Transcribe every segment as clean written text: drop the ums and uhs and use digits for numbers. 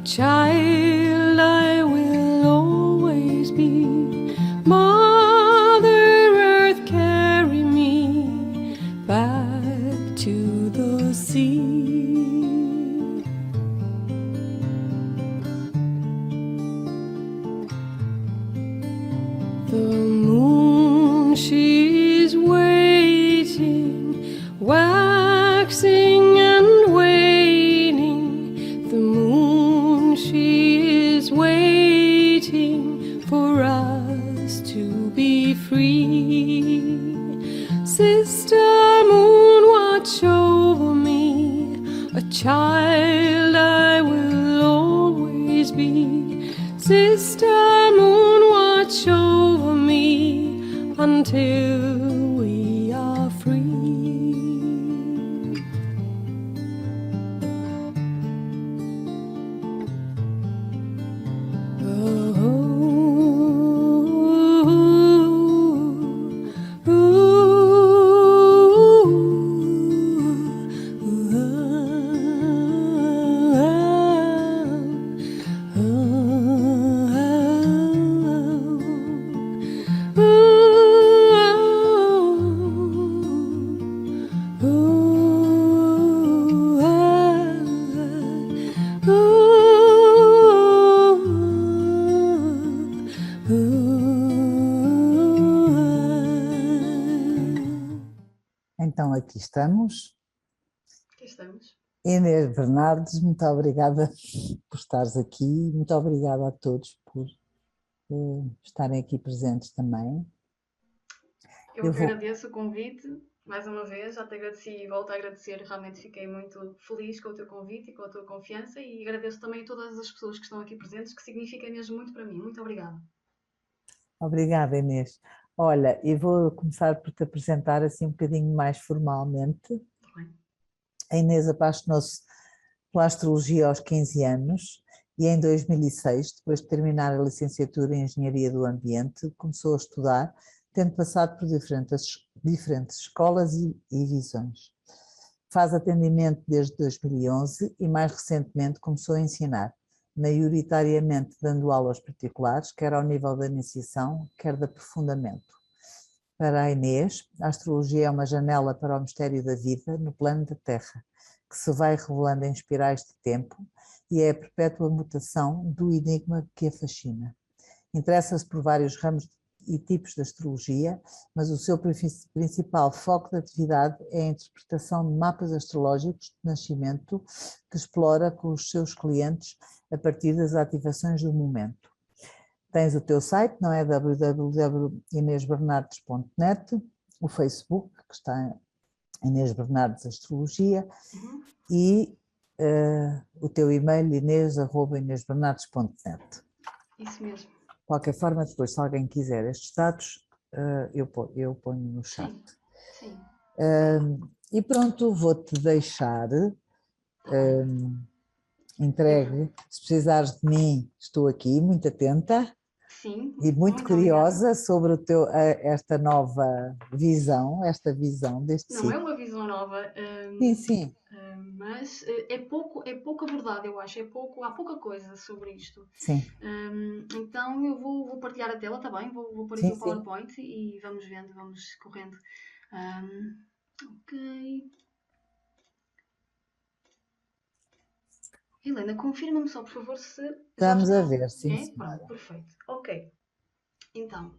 child I will always be. Mother Earth, carry me back to the sea. The moon, she's waiting, waxing and waning. The moon, she is waiting for us to be free. Sister moon, watch over me, a child I will always be. Sister moon, watch over me until we are free. Então, aqui estamos. Aqui estamos. Inês Bernardes, muito obrigada por estares aqui, muito obrigada a todos por estarem aqui presentes também. Eu agradeço o convite, mais uma vez, já te agradeci e volto a agradecer, realmente fiquei muito feliz com o teu convite e com a tua confiança e agradeço também a todas as pessoas que estão aqui presentes, que significa mesmo muito para mim. Muito obrigada. Obrigada, Inês. Olha, eu vou começar por te apresentar assim um bocadinho mais formalmente. Bem. A Inês apaixonou-se pela astrologia aos 15 anos e em 2006, depois de terminar a licenciatura em Engenharia do Ambiente, começou a estudar, tendo passado por diferentes escolas e visões. Faz atendimento desde 2011 e mais recentemente começou a ensinar, maioritariamente dando aulas particulares, quer ao nível da iniciação, quer de aprofundamento. Para a Inês, a astrologia é uma janela para o mistério da vida no plano da Terra, que se vai revelando em espirais de tempo e é a perpétua mutação do enigma que a fascina. Interessa-se por vários ramos e tipos de astrologia, mas o seu principal foco de atividade é a interpretação de mapas astrológicos de nascimento que explora com os seus clientes a partir das ativações do momento. Tens o teu site, não é? www.inesbernardes.net, o Facebook, que está Inês Bernardes Astrologia, e o teu e-mail inês@inesbernardes.net. Isso mesmo. De qualquer forma, depois, se alguém quiser estes dados, eu ponho no chat. Sim. E pronto, vou-te deixar entregue. Se precisares de mim, estou aqui, muito atenta. Sim, e muito curiosa sobre esta nova visão, deste Não ciclo. é uma visão nova, Sim. mas é pouco abordado, eu acho, há pouca coisa sobre isto. Sim. Então eu vou partilhar a tela, tá bem? Vou pôr aqui o PowerPoint e vamos vendo, vamos correndo. Ok. Helena, confirma-me só, por favor, se já Estamos está. a ver, sim, É? senhora. Pronto, perfeito. Ok. Então,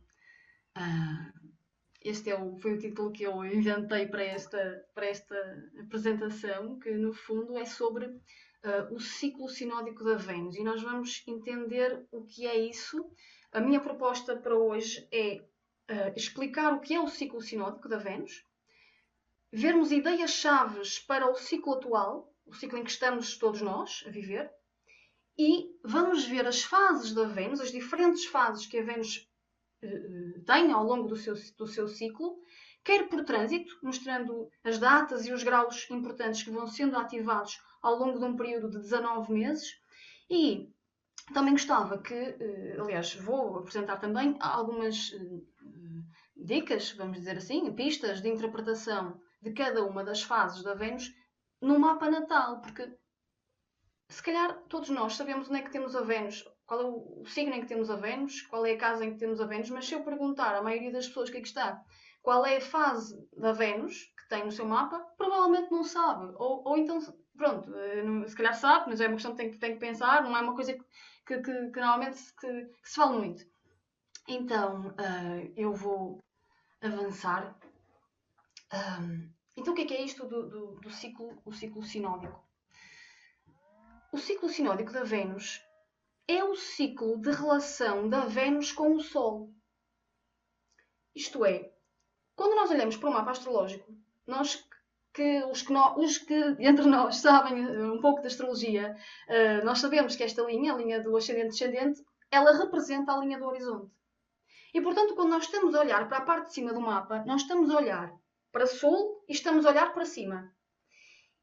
este foi o título que eu inventei para esta apresentação, que no fundo é sobre o ciclo sinódico da Vênus. E nós vamos entender o que é isso. A minha proposta para hoje é explicar o que é o ciclo sinódico da Vênus, vermos ideias-chaves para o ciclo atual, o ciclo em que estamos todos nós a viver, e vamos ver as fases da Vênus, as diferentes fases que a Vênus tem ao longo do seu ciclo, quer por trânsito, mostrando as datas e os graus importantes que vão sendo ativados ao longo de um período de 19 meses, e também gostava que, aliás, vou apresentar também algumas dicas, vamos dizer assim, pistas de interpretação de cada uma das fases da Vênus no mapa natal, porque se calhar todos nós sabemos onde é que temos a Vênus, qual é o signo em que temos a Vênus, qual é a casa em que temos a Vênus, mas se eu perguntar à maioria das pessoas que aqui está qual é a fase da Vênus que tem no seu mapa, provavelmente não sabe. Ou então, pronto, se calhar sabe, mas é uma questão que tem que pensar, não é uma coisa que normalmente que se fala muito. Então, eu vou avançar. Então, o que é isto do ciclo sinódico? O ciclo sinódico da Vênus é o ciclo de relação da Vênus com o Sol. Isto é, quando nós olhamos para o mapa astrológico, os que entre nós sabem um pouco de astrologia, nós sabemos que esta linha, a linha do ascendente-descendente, ela representa a linha do horizonte. E, portanto, quando nós estamos a olhar para a parte de cima do mapa, nós estamos a olhar para sul e estamos a olhar para cima.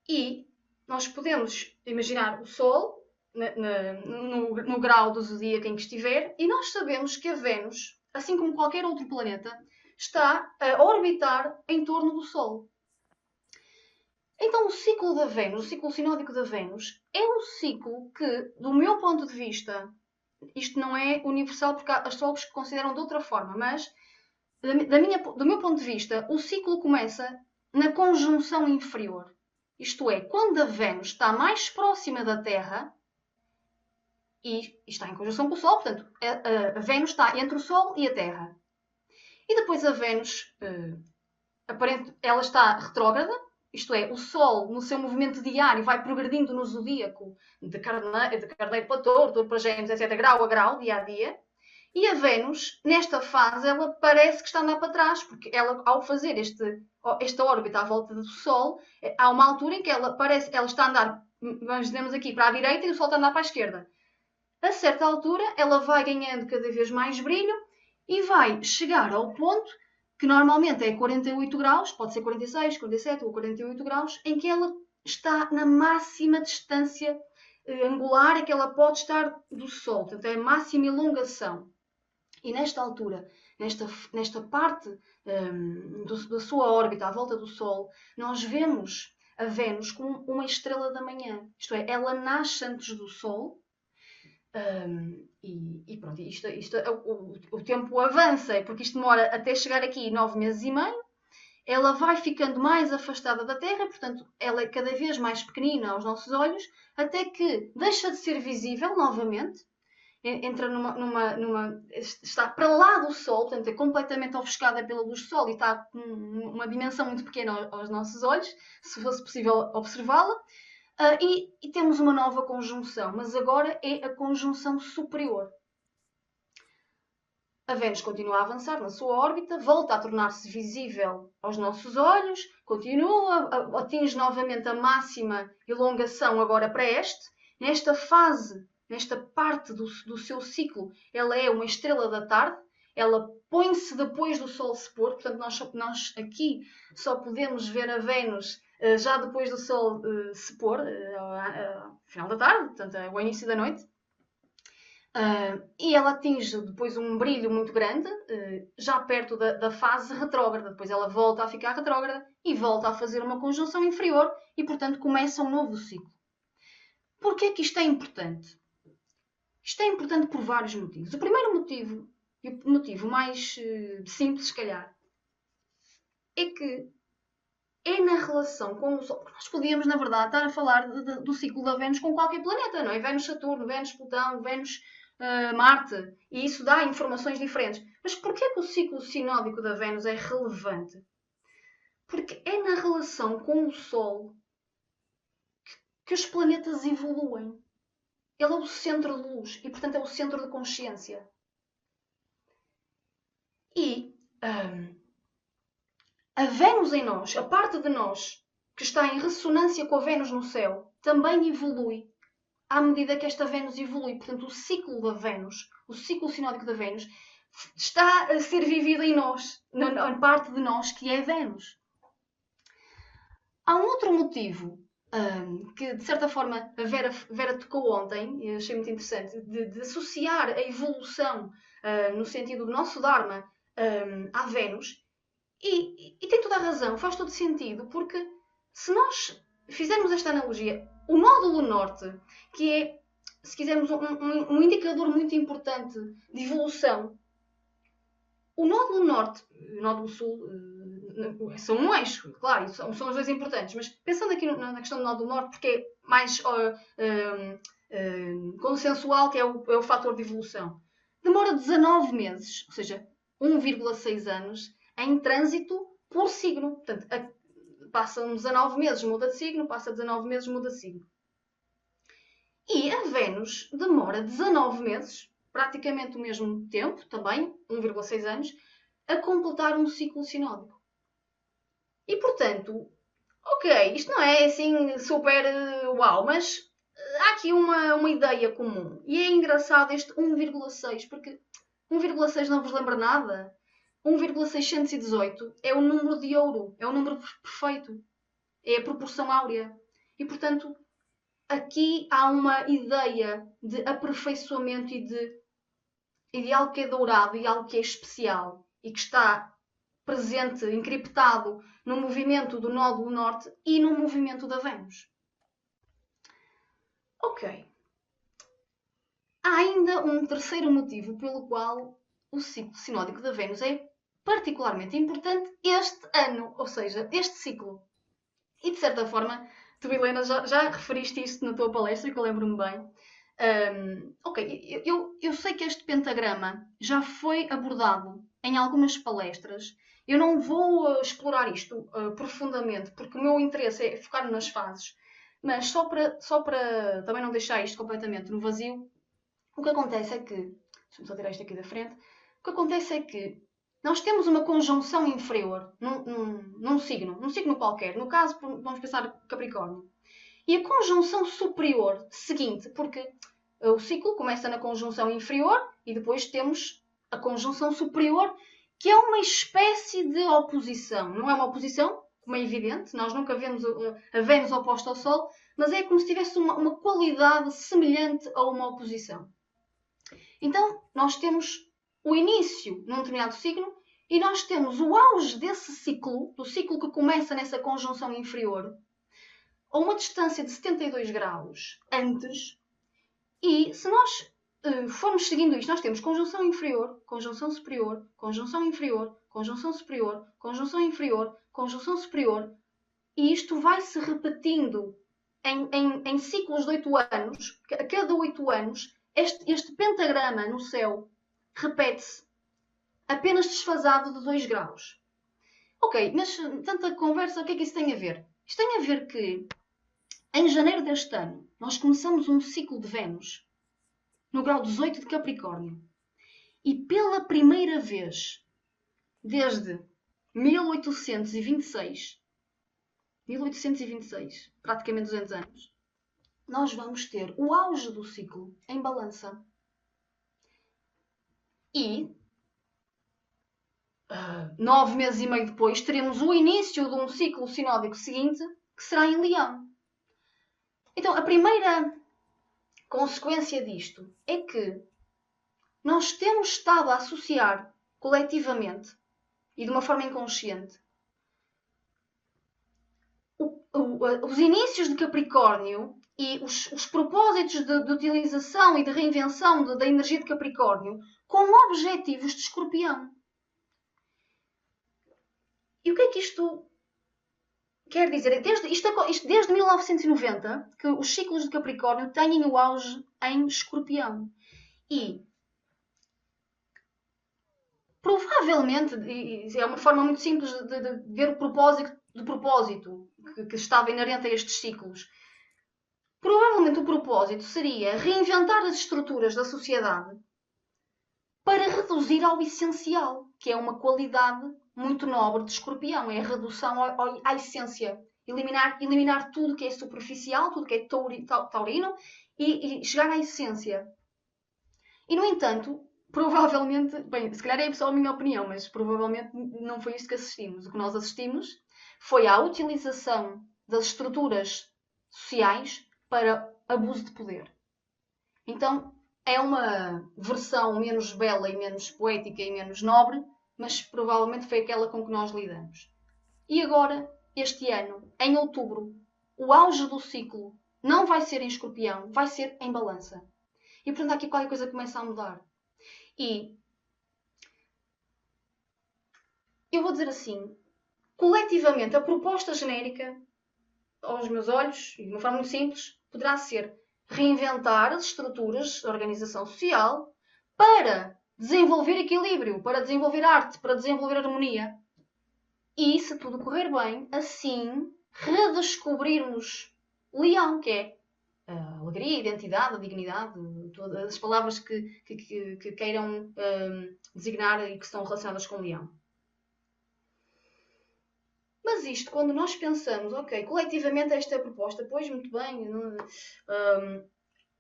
E nós podemos imaginar o Sol no grau do zodíaco em que estiver, e nós sabemos que a Vênus, assim como qualquer outro planeta, está a orbitar em torno do Sol. Então o ciclo da Vênus, o ciclo sinódico da Vênus, é um ciclo que, do meu ponto de vista, isto não é universal porque há astrólogos que consideram de outra forma, mas do meu ponto de vista, o ciclo começa na conjunção inferior. Isto é, quando a Vênus está mais próxima da Terra e está em conjunção com o Sol, portanto, a Vênus está entre o Sol e a Terra. E depois a Vênus, ela está retrógrada, isto é, o Sol, no seu movimento diário, vai progredindo no zodíaco de Carneiro para Touro, Touro para Gêmeos, etc., grau a grau, dia a dia. E a Vênus, nesta fase, ela parece que está a andar para trás, porque ela, ao fazer esta órbita à volta do Sol, há uma altura em que ela está a andar, vamos dizer aqui, para a direita e o Sol está a andar para a esquerda. A certa altura, ela vai ganhando cada vez mais brilho e vai chegar ao ponto que normalmente é 48 graus, pode ser 46, 47 ou 48 graus, em que ela está na máxima distância angular em que ela pode estar do Sol, portanto é a máxima elongação. E nesta altura, nesta parte da sua órbita à volta do Sol, nós vemos a Vênus como uma estrela da manhã. Isto é, ela nasce antes do Sol e pronto, o tempo avança, porque isto demora até chegar aqui 9 meses e meio. Ela vai ficando mais afastada da Terra, portanto, ela é cada vez mais pequenina aos nossos olhos, até que deixa de ser visível novamente, entra está para lá do Sol, portanto é completamente ofuscada pela luz do Sol e está com uma dimensão muito pequena aos nossos olhos, se fosse possível observá-la, e temos uma nova conjunção, mas agora é a conjunção superior. A Vênus continua a avançar na sua órbita, volta a tornar-se visível aos nossos olhos, continua, atinge novamente a máxima elongação agora para este. Nesta fase, nesta parte do seu ciclo, ela é uma estrela da tarde, ela põe-se depois do Sol se pôr, portanto nós aqui só podemos ver a Vênus já depois do Sol se pôr, ao final da tarde, portanto ao início da noite. E ela atinge depois um brilho muito grande, já perto da fase retrógrada. Depois ela volta a ficar retrógrada e volta a fazer uma conjunção inferior e, portanto, começa um novo ciclo. Porquê é que isto é importante? Isto é importante por vários motivos. O primeiro motivo, e o motivo mais simples, se calhar, é que é na relação com o Sol. Porque nós podíamos, na verdade, estar a falar do ciclo da Vênus com qualquer planeta, não é? Vênus-Saturno, Vênus-Plutão, Vênus... Marte, e isso dá informações diferentes. Mas porquê que o ciclo sinódico da Vênus é relevante? Porque é na relação com o Sol que os planetas evoluem. Ele é o centro de luz e, portanto, é o centro de consciência. E a Vênus em nós, a parte de nós que está em ressonância com a Vênus no céu, também evolui à medida que esta Vênus evolui. Portanto, o ciclo da Vênus, o ciclo sinódico da Vênus, está a ser vivido em nós, na parte de nós que é Vênus. Há um outro motivo que, de certa forma, a Vera tocou ontem, e achei muito interessante, de associar a evolução no sentido do nosso Dharma à Vênus. E tem toda a razão, faz todo sentido, porque se nós fizermos esta analogia, o nódulo norte, que é, se quisermos, um indicador muito importante de evolução. O nódulo norte e o nódulo sul são um eixo, claro, são os dois importantes, mas pensando aqui na questão do nódulo norte, porque é mais consensual, que é o fator de evolução. Demora 19 meses, ou seja, 1,6 anos, em trânsito por signo. Portanto, passam 19 meses, muda de signo, passa 19 meses, muda de signo. E a Vênus demora 19 meses, praticamente o mesmo tempo, também, 1,6 anos, a completar um ciclo sinódico. E, portanto, ok, isto não é assim super uau, mas há aqui uma ideia comum. E é engraçado este 1,6, porque 1,6 não vos lembra nada? 1,618 é o número de ouro, é o número perfeito, é a proporção áurea. E, portanto, aqui há uma ideia de aperfeiçoamento e de algo que é dourado e algo que é especial e que está presente, encriptado no movimento do nódulo norte e no movimento da Vênus. Ok. Há ainda um terceiro motivo pelo qual o ciclo sinódico da Vênus é particularmente importante este ano, ou seja, este ciclo. E de certa forma, tu, Helena, já referiste isto na tua palestra, que eu lembro-me bem. Ok, eu sei que este pentagrama já foi abordado em algumas palestras. Eu não vou explorar isto profundamente, porque o meu interesse é focar nas fases. Mas só para também não deixar isto completamente no vazio, o que acontece é que, deixa-me só tirar isto aqui da frente, o que acontece é que nós temos uma conjunção inferior num signo qualquer. No caso, vamos pensar Capricórnio. E a conjunção superior seguinte, porque o ciclo começa na conjunção inferior e depois temos a conjunção superior, que é uma espécie de oposição. Não é uma oposição, como é evidente, nós nunca vemos a Vênus oposta ao Sol, mas é como se tivesse uma qualidade semelhante a uma oposição. Então, nós temos o início num determinado signo e nós temos o auge desse ciclo, do ciclo que começa nessa conjunção inferior, a uma distância de 72 graus antes. E se nós formos seguindo isto, nós temos conjunção inferior, conjunção superior, conjunção inferior, conjunção superior, conjunção inferior, conjunção superior, e isto vai se repetindo em ciclos de 8 anos. A cada 8 anos, este pentagrama no céu repete-se, apenas desfasado de 2 graus. Ok, mas tanta conversa, o que é que isso tem a ver? Isto tem a ver que, em janeiro deste ano, nós começamos um ciclo de Vênus no grau 18 de Capricórnio. E pela primeira vez, desde 1826, praticamente 200 anos, nós vamos ter o auge do ciclo em balança. E 9 meses e meio depois, teremos o início de um ciclo sinódico seguinte, que será em Leão. Então, a primeira consequência disto é que nós temos estado a associar coletivamente e de uma forma inconsciente os inícios de Capricórnio e os propósitos de utilização e de reinvenção da energia de Capricórnio com objetivos de Escorpião. E o que é que isto quer dizer? Desde 1990 que os ciclos de Capricórnio têm o auge em Escorpião. E provavelmente, e é uma forma muito simples de ver o propósito que estava inerente a estes ciclos. Provavelmente o propósito seria reinventar as estruturas da sociedade para reduzir ao essencial, que é uma qualidade muito nobre de Escorpião, é a redução à essência. Eliminar tudo que é superficial, tudo que é taurino e chegar à essência. E, no entanto, provavelmente, bem, se calhar é só a minha opinião, mas provavelmente não foi isto que assistimos. O que nós assistimos foi à utilização das estruturas sociais para abuso de poder. Então, é uma versão menos bela e menos poética e menos nobre, mas provavelmente foi aquela com que nós lidamos. E agora, este ano, em outubro, o auge do ciclo não vai ser em Escorpião, vai ser em Balança. E portanto aqui qualquer coisa começa a mudar. E eu vou dizer assim, coletivamente, a proposta genérica, aos meus olhos, e de uma forma muito simples, poderá ser reinventar as estruturas da organização social para desenvolver equilíbrio, para desenvolver arte, para desenvolver harmonia. E, se tudo correr bem, assim redescobrirmos Leão, que é a alegria, a identidade, a dignidade, todas as palavras que queiram designar e que estão relacionadas com Leão. Mas isto, quando nós pensamos, ok, coletivamente esta é a proposta, pois, muito bem,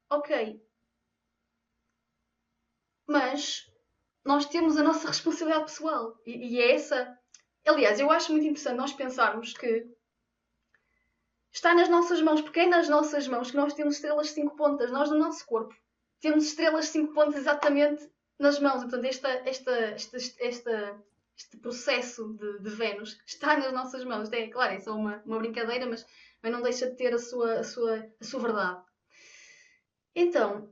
ok. Mas nós temos a nossa responsabilidade pessoal. E é essa. Aliás, eu acho muito interessante nós pensarmos que está nas nossas mãos, porque é nas nossas mãos que nós temos estrelas de 5 pontas. Nós, no nosso corpo, temos estrelas de 5 pontas exatamente nas mãos. Portanto, este processo de Vênus está nas nossas mãos. É claro, é só uma brincadeira, mas não deixa de ter a sua verdade. Então,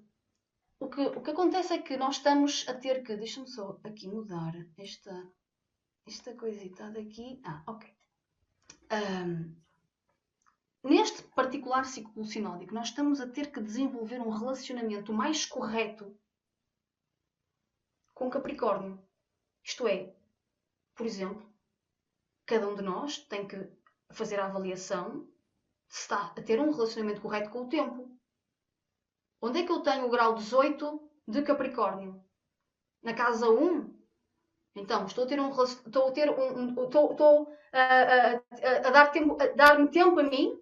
o que acontece é que nós estamos a ter que... Deixa-me só aqui mudar esta coisita daqui. Ok. Neste particular ciclo sinódico, nós estamos a ter que desenvolver um relacionamento mais correto com Capricórnio. Isto é, por exemplo, cada um de nós tem que fazer a avaliação se está a ter um relacionamento correto com o tempo. Onde é que eu tenho o grau 18 de Capricórnio? Na casa 1? Então, estou a dar-me tempo a mim?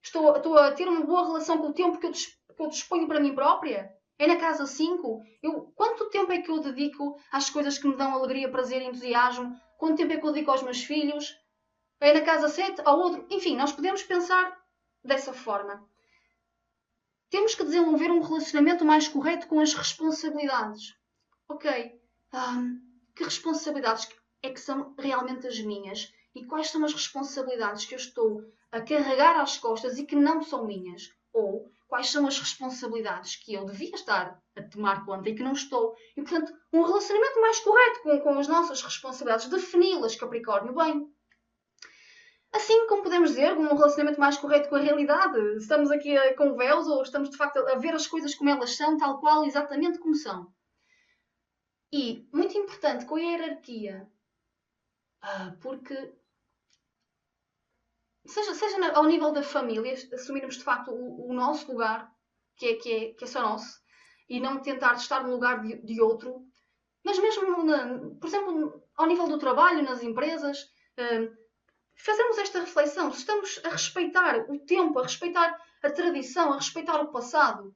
Estou a ter uma boa relação com o tempo que eu disponho para mim própria? É na casa 5? Quanto tempo é que eu dedico às coisas que me dão alegria, prazer e entusiasmo? Quanto tempo é que eu dedico aos meus filhos? É na casa 7? Ao outro? Enfim, nós podemos pensar dessa forma. Temos que desenvolver um relacionamento mais correto com as responsabilidades. Ok, que responsabilidades é que são realmente as minhas? E quais são as responsabilidades que eu estou a carregar às costas e que não são minhas? Ou quais são as responsabilidades que eu devia estar a tomar conta e que não estou? E, portanto, um relacionamento mais correto com as nossas responsabilidades, defini-las, Capricórnio, bem. Assim como podemos dizer, um relacionamento mais correto com a realidade. Estamos aqui com véus ou estamos, de facto, a ver as coisas como elas são, tal qual, exatamente como são. E, muito importante, com a hierarquia, porque, seja ao nível da família, assumirmos de facto o nosso lugar, que é só nosso, e não tentar estar no lugar de outro, mas mesmo, por exemplo, ao nível do trabalho, nas empresas, fazemos esta reflexão, se estamos a respeitar o tempo, a respeitar a tradição, a respeitar o passado,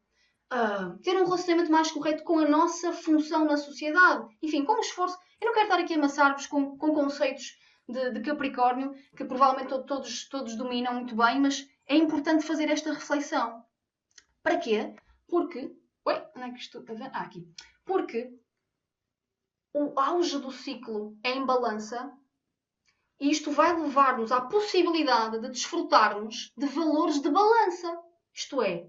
ter um relacionamento mais correto com a nossa função na sociedade. Enfim, com o esforço. Eu não quero estar aqui a amassar-vos com conceitos de Capricórnio, que provavelmente todos dominam muito bem, mas é importante fazer esta reflexão. Para quê? Porque... onde é que estou a ver? Aqui. Porque o auge do ciclo é em Balança e isto vai levar-nos à possibilidade de desfrutarmos de valores de balança. Isto é,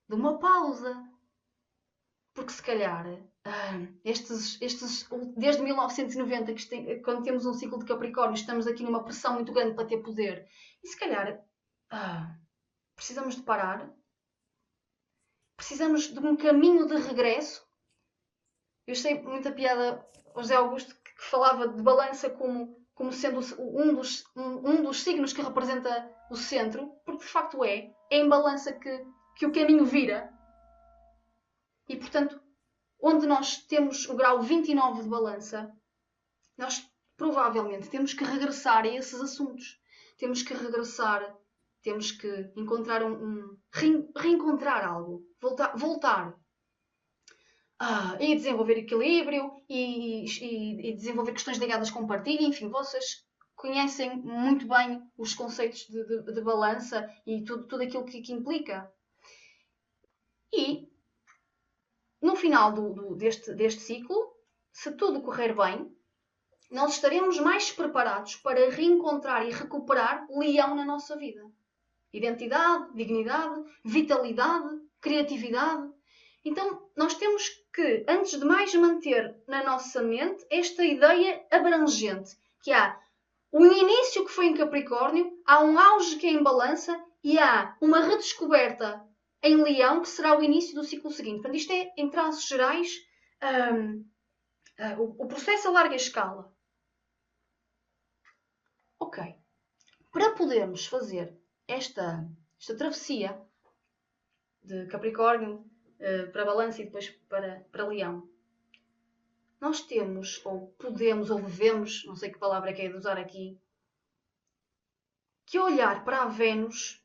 de uma pausa. Porque se calhar, desde 1990, quando temos um ciclo de Capricórnio, estamos aqui numa pressão muito grande para ter poder. E se calhar, precisamos de parar. Precisamos de um caminho de regresso. Eu achei muita piada ao José Augusto que falava de balança como sendo um dos signos que representa o centro, porque de facto é em balança que o caminho vira. E portanto, onde nós temos o grau 29 de balança, nós provavelmente temos que regressar a esses assuntos. Temos que regressar, temos que encontrar reencontrar algo, voltar. E desenvolver equilíbrio e desenvolver questões ligadas com partilha. Enfim, vocês conhecem muito bem os conceitos de balança e tudo aquilo que implica. E no final deste ciclo, se tudo correr bem, nós estaremos mais preparados para reencontrar e recuperar Leão na nossa vida. identidade, dignidade, vitalidade, criatividade. Então, nós temos que, antes de mais, manter na nossa mente esta ideia abrangente, que há um início que foi em Capricórnio, há um auge que é em Balança e há uma redescoberta em Leão, que será o início do ciclo seguinte. Portanto, isto é, em traços gerais, o processo a larga escala. Ok. Para podermos fazer esta travessia de Capricórnio para Balança e depois para Leão, nós temos, ou podemos, ou devemos, não sei que palavra é que é de usar aqui, que olhar para a Vênus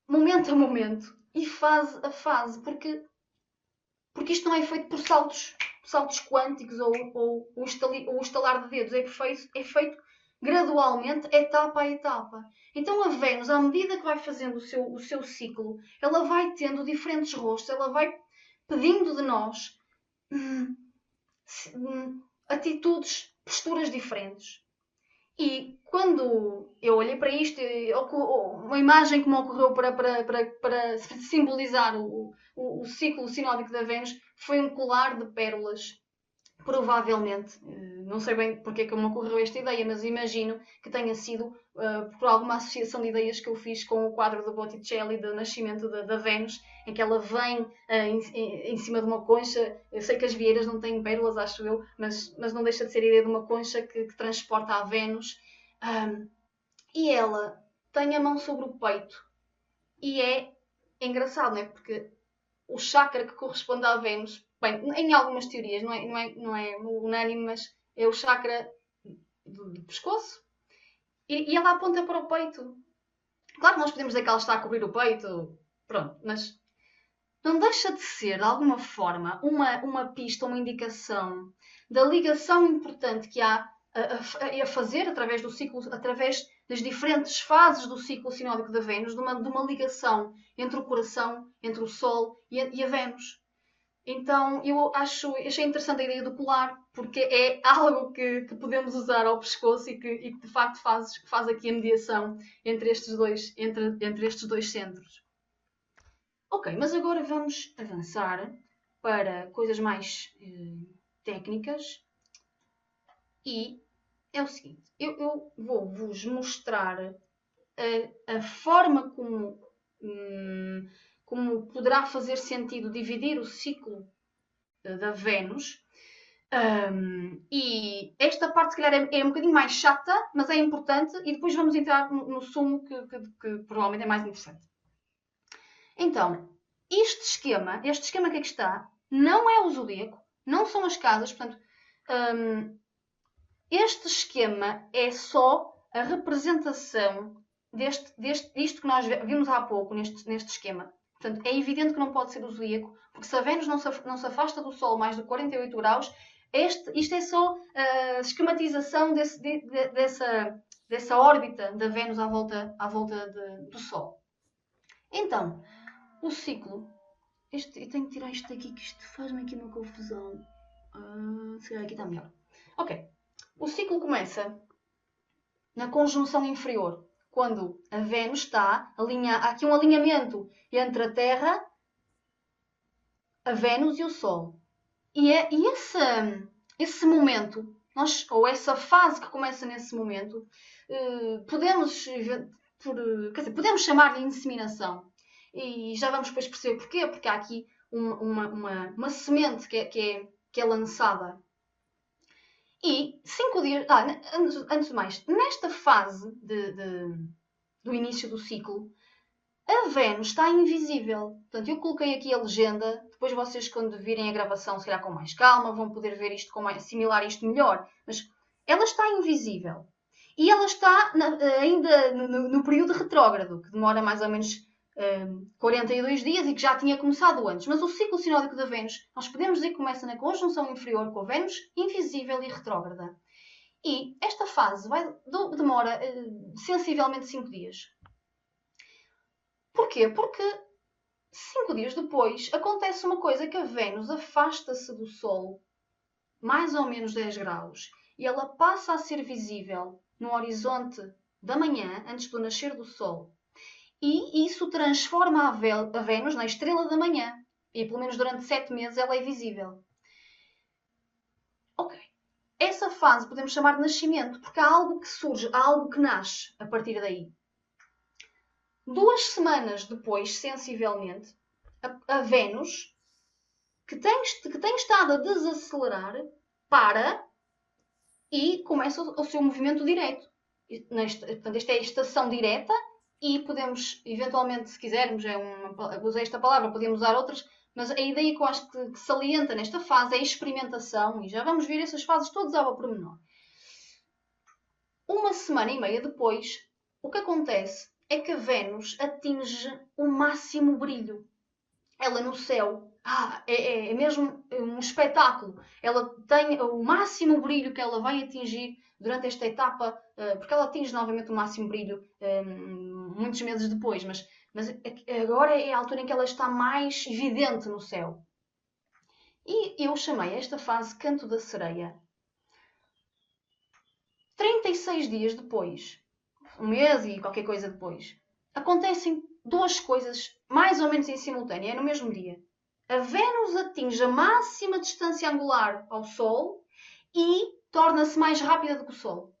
momento a momento e fase a fase, porque isto não é feito por saltos quânticos ou o estalar de dedos, é feito gradualmente, etapa a etapa. Então a Vênus, à medida que vai fazendo o seu ciclo, ela vai tendo diferentes rostos, ela vai pedindo de nós atitudes, posturas diferentes. E quando eu olhei para isto, uma imagem que me ocorreu para simbolizar o ciclo sinódico da Vênus foi um colar de pérolas. Provavelmente, não sei bem porque é que me ocorreu esta ideia, mas imagino que tenha sido por alguma associação de ideias que eu fiz com o quadro de Botticelli do nascimento da Vênus, em que ela vem em cima de uma concha. Eu sei que as vieiras não têm pérolas, acho eu, mas não deixa de ser a ideia de uma concha que transporta a Vênus. E ela tem a mão sobre o peito. E é engraçado, não é? Porque o chakra que corresponde à Vênus, bem, em algumas teorias, não é unânime, mas é o chakra do pescoço. E ela aponta para o peito. Claro que nós podemos dizer que ela está a cobrir o peito, pronto, mas não deixa de ser, de alguma forma, uma pista, uma indicação da ligação importante que há a fazer através do ciclo, através das diferentes fases do ciclo sinódico da Vênus, de uma ligação entre o coração, entre o Sol e a Vênus. Então, eu achei interessante a ideia do colar, porque é algo que podemos usar ao pescoço e que de facto faz aqui a mediação entre estes dois centros. Ok, mas agora vamos avançar para coisas mais técnicas. E é o seguinte, eu vou-vos mostrar a forma como poderá fazer sentido dividir o ciclo da Vênus. E esta parte, se calhar, é um bocadinho mais chata, mas é importante, e depois vamos entrar no sumo que provavelmente é mais interessante. Então, este esquema que aqui está, não é o zodíaco, não são as casas, portanto, este esquema é só a representação disto que nós vimos há pouco, neste esquema. Portanto, é evidente que não pode ser o zodíaco, porque se a Vênus não se afasta do Sol mais de 48 graus, isto é só a esquematização dessa órbita da Vênus à volta do Sol. Então, o ciclo... eu tenho que tirar isto daqui, que isto faz-me aqui uma confusão. Se calhar aqui está melhor. Ok. O ciclo começa na conjunção inferior, quando a Vênus está alinhada. Há aqui um alinhamento entre a Terra, a Vênus e o Sol. E esse momento, ou essa fase que começa nesse momento, podemos chamar-lhe inseminação. E já vamos depois perceber porquê, porque há aqui uma semente que é lançada. E 5 dias... antes de mais, nesta fase do início do ciclo, a Vênus está invisível. Portanto, eu coloquei aqui a legenda. Depois vocês, quando virem a gravação, se calhar com mais calma, vão poder ver isto, assimilar isto melhor. Mas ela está invisível. E ela está ainda no período retrógrado, que demora mais ou menos 42 dias e que já tinha começado antes. Mas o ciclo sinódico da Vênus, nós podemos dizer que começa na conjunção inferior com a Vênus invisível e retrógrada. E esta fase demora sensivelmente 5 dias. Porquê? Porque 5 dias depois acontece uma coisa, que a Vênus afasta-se do Sol mais ou menos 10 graus e ela passa a ser visível no horizonte da manhã, antes do nascer do Sol. E isso transforma a Vênus na estrela da manhã. E pelo menos durante 7 meses ela é visível. Ok. Essa fase podemos chamar de nascimento, porque há algo que surge, há algo que nasce a partir daí. 2 semanas depois, sensivelmente, a Vênus, que tem estado a desacelerar, para e começa o seu movimento direto. Portanto, esta é a estação direta e podemos, eventualmente, se quisermos, usei esta palavra, podemos usar outras, mas a ideia que eu acho que salienta nesta fase é a experimentação, e já vamos ver essas fases todas ao pormenor. 1 semana e meia depois, o que acontece é que a Vênus atinge o máximo brilho. Ela no céu, é mesmo um espetáculo. Ela tem o máximo brilho que ela vai atingir durante esta etapa, porque ela atinge novamente o máximo brilho muitos meses depois, mas agora é a altura em que ela está mais evidente no céu. E eu chamei esta fase Canto da Sereia. 36 dias depois, 1 mês e qualquer coisa depois, acontecem 2 coisas mais ou menos em simultâneo, é no mesmo dia. A Vênus atinge a máxima distância angular ao Sol e torna-se mais rápida do que o Sol.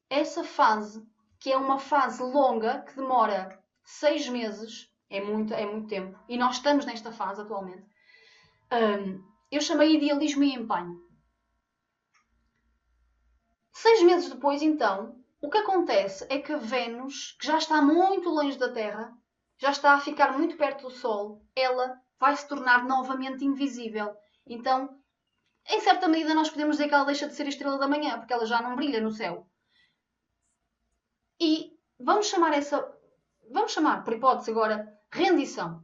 Essa fase, que é uma fase longa, que demora 6 meses, é muito tempo, e nós estamos nesta fase atualmente, eu chamei idealismo e empenho. 6 meses depois, então, o que acontece é que a Vênus, que já está muito longe da Terra, já está a ficar muito perto do Sol, ela vai se tornar novamente invisível. Então, em certa medida, nós podemos dizer que ela deixa de ser a estrela da manhã, porque ela já não brilha no céu. E vamos chamar, por hipótese agora, rendição.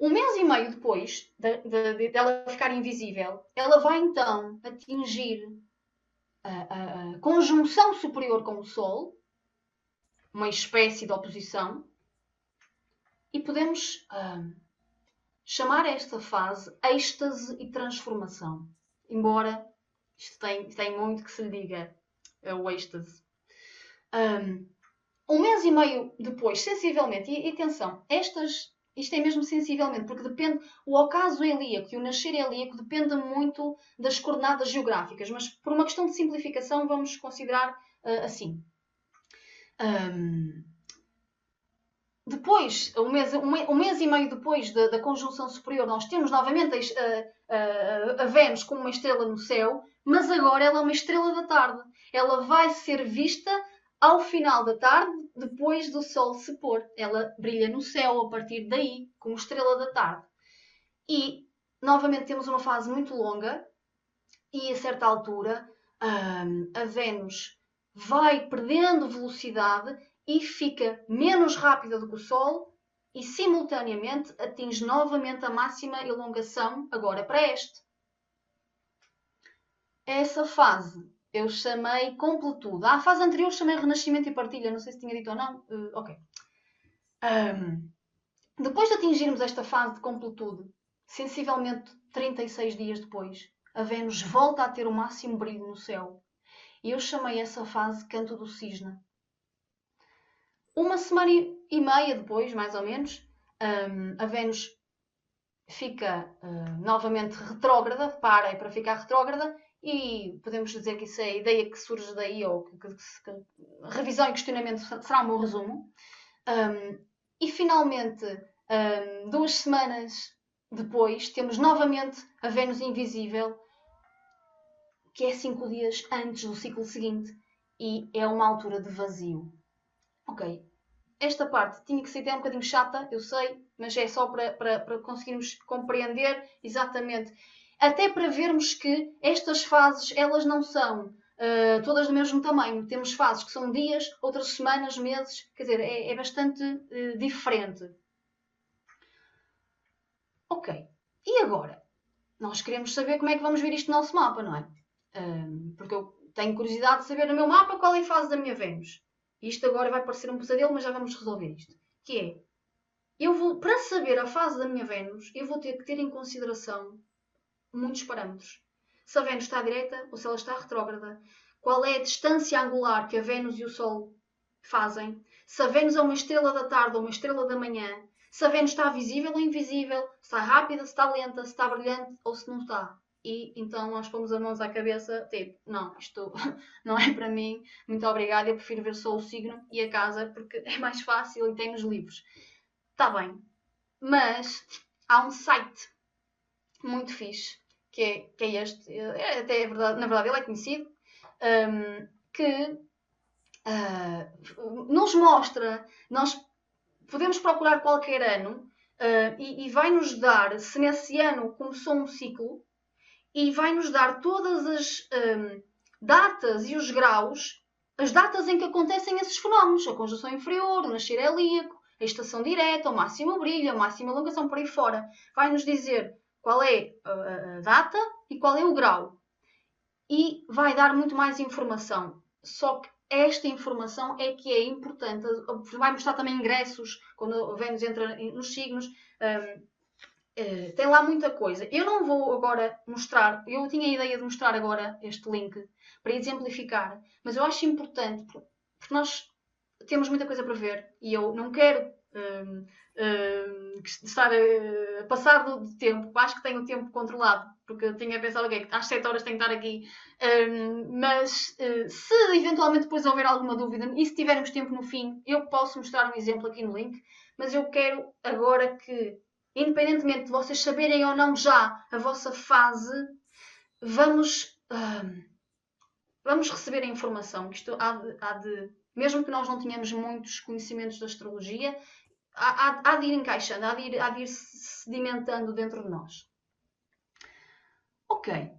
1 mês e meio depois dela ficar invisível, ela vai então atingir a conjunção superior com o Sol, uma espécie de oposição, e podemos chamar esta fase êxtase e transformação. Embora isto tem muito que se lhe diga o êxtase. 1 mês e meio depois, sensivelmente, e atenção, isto é mesmo sensivelmente, porque depende, o ocaso helíaco e o nascer helíaco depende muito das coordenadas geográficas, mas por uma questão de simplificação vamos considerar assim. Depois, um mês e meio depois da conjunção superior, nós temos novamente a Vênus como uma estrela no céu, mas agora ela é uma estrela da tarde. Ela vai ser vista ao final da tarde, depois do Sol se pôr. Ela brilha no céu a partir daí, como estrela da tarde. E, novamente, temos uma fase muito longa e, a certa altura, a Vênus vai perdendo velocidade e fica menos rápida do que o Sol e, simultaneamente, atinge novamente a máxima elongação, agora para este. Essa fase eu chamei completude. À fase anterior chamei renascimento e partilha, não sei se tinha dito ou não. Ok. Depois de atingirmos esta fase de completude, sensivelmente 36 dias depois, a Vênus volta a ter o máximo brilho no céu. E eu chamei essa fase Canto do Cisne. 1 semana e meia depois, mais ou menos, a Vênus fica novamente retrógrada, para ficar retrógrada, e podemos dizer que isso é a ideia que surge daí, ou que revisão e questionamento será o meu resumo. E finalmente, 2 semanas depois, temos novamente a Vênus invisível, que é 5 dias antes do ciclo seguinte, e é uma altura de vazio. Ok, esta parte tinha que ser até um bocadinho chata, eu sei, mas é só para conseguirmos compreender exatamente. Até para vermos que estas fases, elas não são todas do mesmo tamanho. Temos fases que são dias, outras semanas, meses, quer dizer, é bastante diferente. Ok, e agora? Nós queremos saber como é que vamos ver isto no nosso mapa, não é? Porque eu tenho curiosidade de saber no meu mapa qual é a fase da minha Vênus. Isto agora vai parecer um pesadelo, mas já vamos resolver isto. Que é, para saber a fase da minha Vênus, eu vou ter que ter em consideração muitos parâmetros. Se a Vênus está direta ou se ela está retrógrada. Qual é a distância angular que a Vênus e o Sol fazem. se a Vênus é uma estrela da tarde ou uma estrela da manhã, se a Vênus está visível ou invisível, se está rápida, se está lenta, se está brilhante ou se não está. E então nós pomos as mãos à cabeça, tipo, não, isto não é para mim, muito obrigada, eu prefiro ver só o signo e a casa porque é mais fácil e tem nos livros. Está bem, mas há um site muito fixe, que é este, até é verdade, na verdade ele é conhecido, que nos mostra, nós podemos procurar qualquer ano e vai-nos dar, se nesse ano começou um ciclo, e vai-nos dar todas as datas e os graus, as datas em que acontecem esses fenómenos, a conjunção inferior, o nascer helíaco, a estação direta, o máximo brilho, a máxima elongação, por aí fora. Vai-nos dizer qual é a data e qual é o grau. E vai dar muito mais informação. Só que esta informação é que é importante. Vai mostrar também ingressos, quando a Vênus entra nos signos. Tem lá muita coisa. Eu não vou agora mostrar, eu tinha a ideia de mostrar agora este link para exemplificar, mas eu acho importante porque nós temos muita coisa para ver e eu não quero estar a passar do tempo. Acho que tenho o tempo controlado, porque eu tinha pensado, ok, às 7 horas tenho que estar aqui. Mas se eventualmente depois houver alguma dúvida e se tivermos tempo no fim, eu posso mostrar um exemplo aqui no link, mas eu quero agora que, independentemente de vocês saberem ou não já a vossa fase, vamos receber a informação. Isto há de, mesmo que nós não tenhamos muitos conhecimentos da astrologia, há de ir encaixando, há de ir sedimentando dentro de nós. Ok.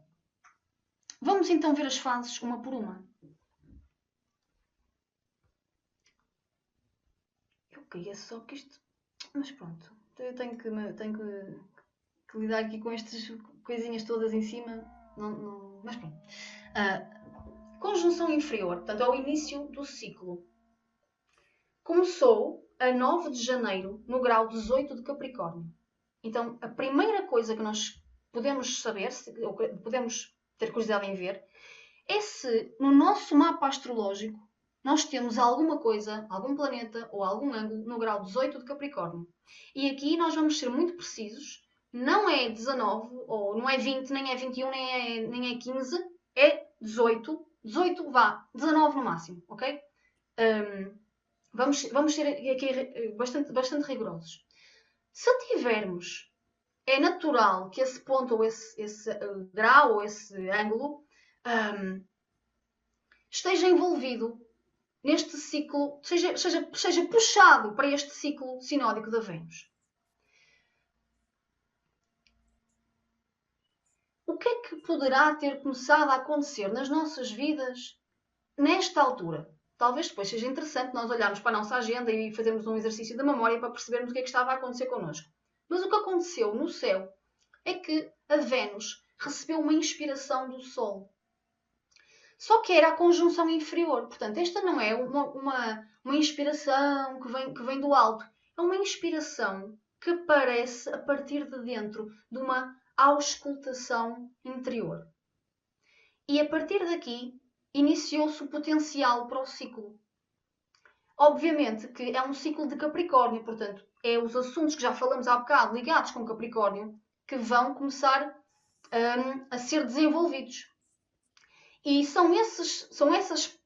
Vamos então ver as fases uma por uma. Eu queria só que isto... Mas pronto. Eu tenho que lidar aqui com estas coisinhas todas em cima. Mas pronto. Conjunção inferior. Portanto, é o início do ciclo. Começou a 9 de janeiro, no grau 18 de Capricórnio. Então, a primeira coisa que nós podemos saber, ou podemos ter curiosidade em ver, é se no nosso mapa astrológico nós temos alguma coisa, algum planeta ou algum ângulo no grau 18 de Capricórnio. E aqui nós vamos ser muito precisos, não é 19, ou não é 20, nem é 21, nem é 15, é 18. 18 vá, 19 no máximo, ok? Vamos ser aqui bastante rigorosos. Se tivermos, é natural que esse ponto, ou esse grau, ou esse ângulo, esteja envolvido neste ciclo, seja puxado para este ciclo sinódico da Vênus. O que é que poderá ter começado a acontecer nas nossas vidas nesta altura? Talvez depois seja interessante nós olharmos para a nossa agenda e fazermos um exercício de memória para percebermos o que é que estava a acontecer connosco. Mas o que aconteceu no céu é que a Vênus recebeu uma inspiração do Sol. Só que era a conjunção inferior. Portanto, esta não é uma inspiração que vem do alto. É uma inspiração que aparece a partir de dentro de uma auscultação interior. E a partir daqui iniciou-se o potencial para o ciclo. Obviamente que é um ciclo de Capricórnio, portanto, é os assuntos que já falamos há bocado ligados com Capricórnio que vão começar a ser desenvolvidos. E são essas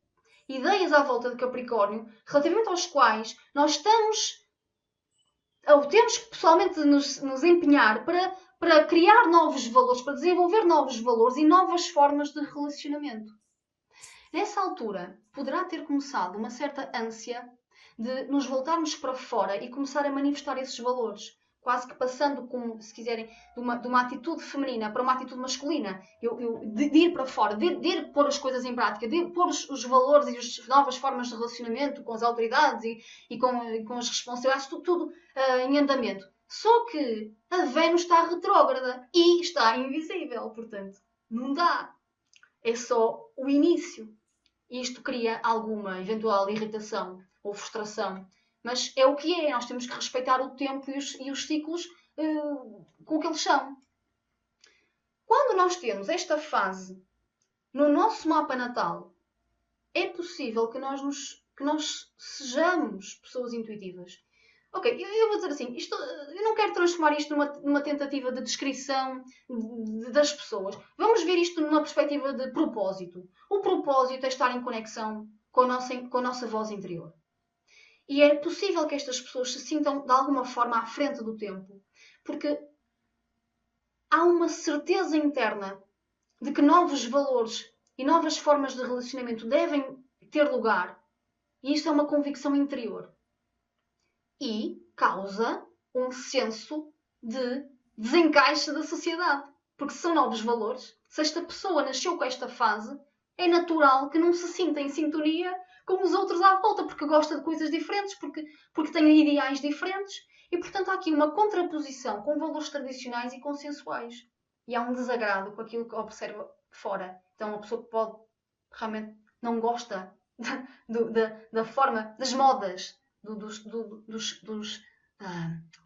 ideias à volta de Capricórnio, relativamente aos quais nós temos que pessoalmente nos empenhar para criar novos valores, para desenvolver novos valores e novas formas de relacionamento. Nessa altura, poderá ter começado uma certa ânsia de nos voltarmos para fora e começar a manifestar esses valores. Quase que passando, se quiserem, de uma atitude feminina para uma atitude masculina. De ir para fora, de ir pôr as coisas em prática, de pôr os valores e as novas formas de relacionamento com as autoridades e com as responsabilidades, tudo em andamento. Só que a Vênus está retrógrada e está invisível, portanto, não dá. É só o início. E isto cria alguma eventual irritação ou frustração. Mas é o que é. Nós temos que respeitar o tempo e os ciclos com o que eles são. Quando nós temos esta fase no nosso mapa natal, é possível que nós que nós sejamos pessoas intuitivas. Ok, eu vou dizer assim, eu não quero transformar isto numa tentativa de descrição das pessoas. Vamos ver isto numa perspectiva de propósito. O propósito é estar em conexão com a nossa voz interior. E é possível que estas pessoas se sintam de alguma forma à frente do tempo, porque há uma certeza interna de que novos valores e novas formas de relacionamento devem ter lugar. E isto é uma convicção interior. E causa um senso de desencaixe da sociedade. Porque se são novos valores, se esta pessoa nasceu com esta fase, é natural que não se sinta em sintonia com os outros à volta, porque gosta de coisas diferentes, porque tem ideais diferentes. E, portanto, há aqui uma contraposição com valores tradicionais e consensuais. E há um desagrado com aquilo que observa fora. Então, uma pessoa que pode realmente não gosta da forma, das modas, do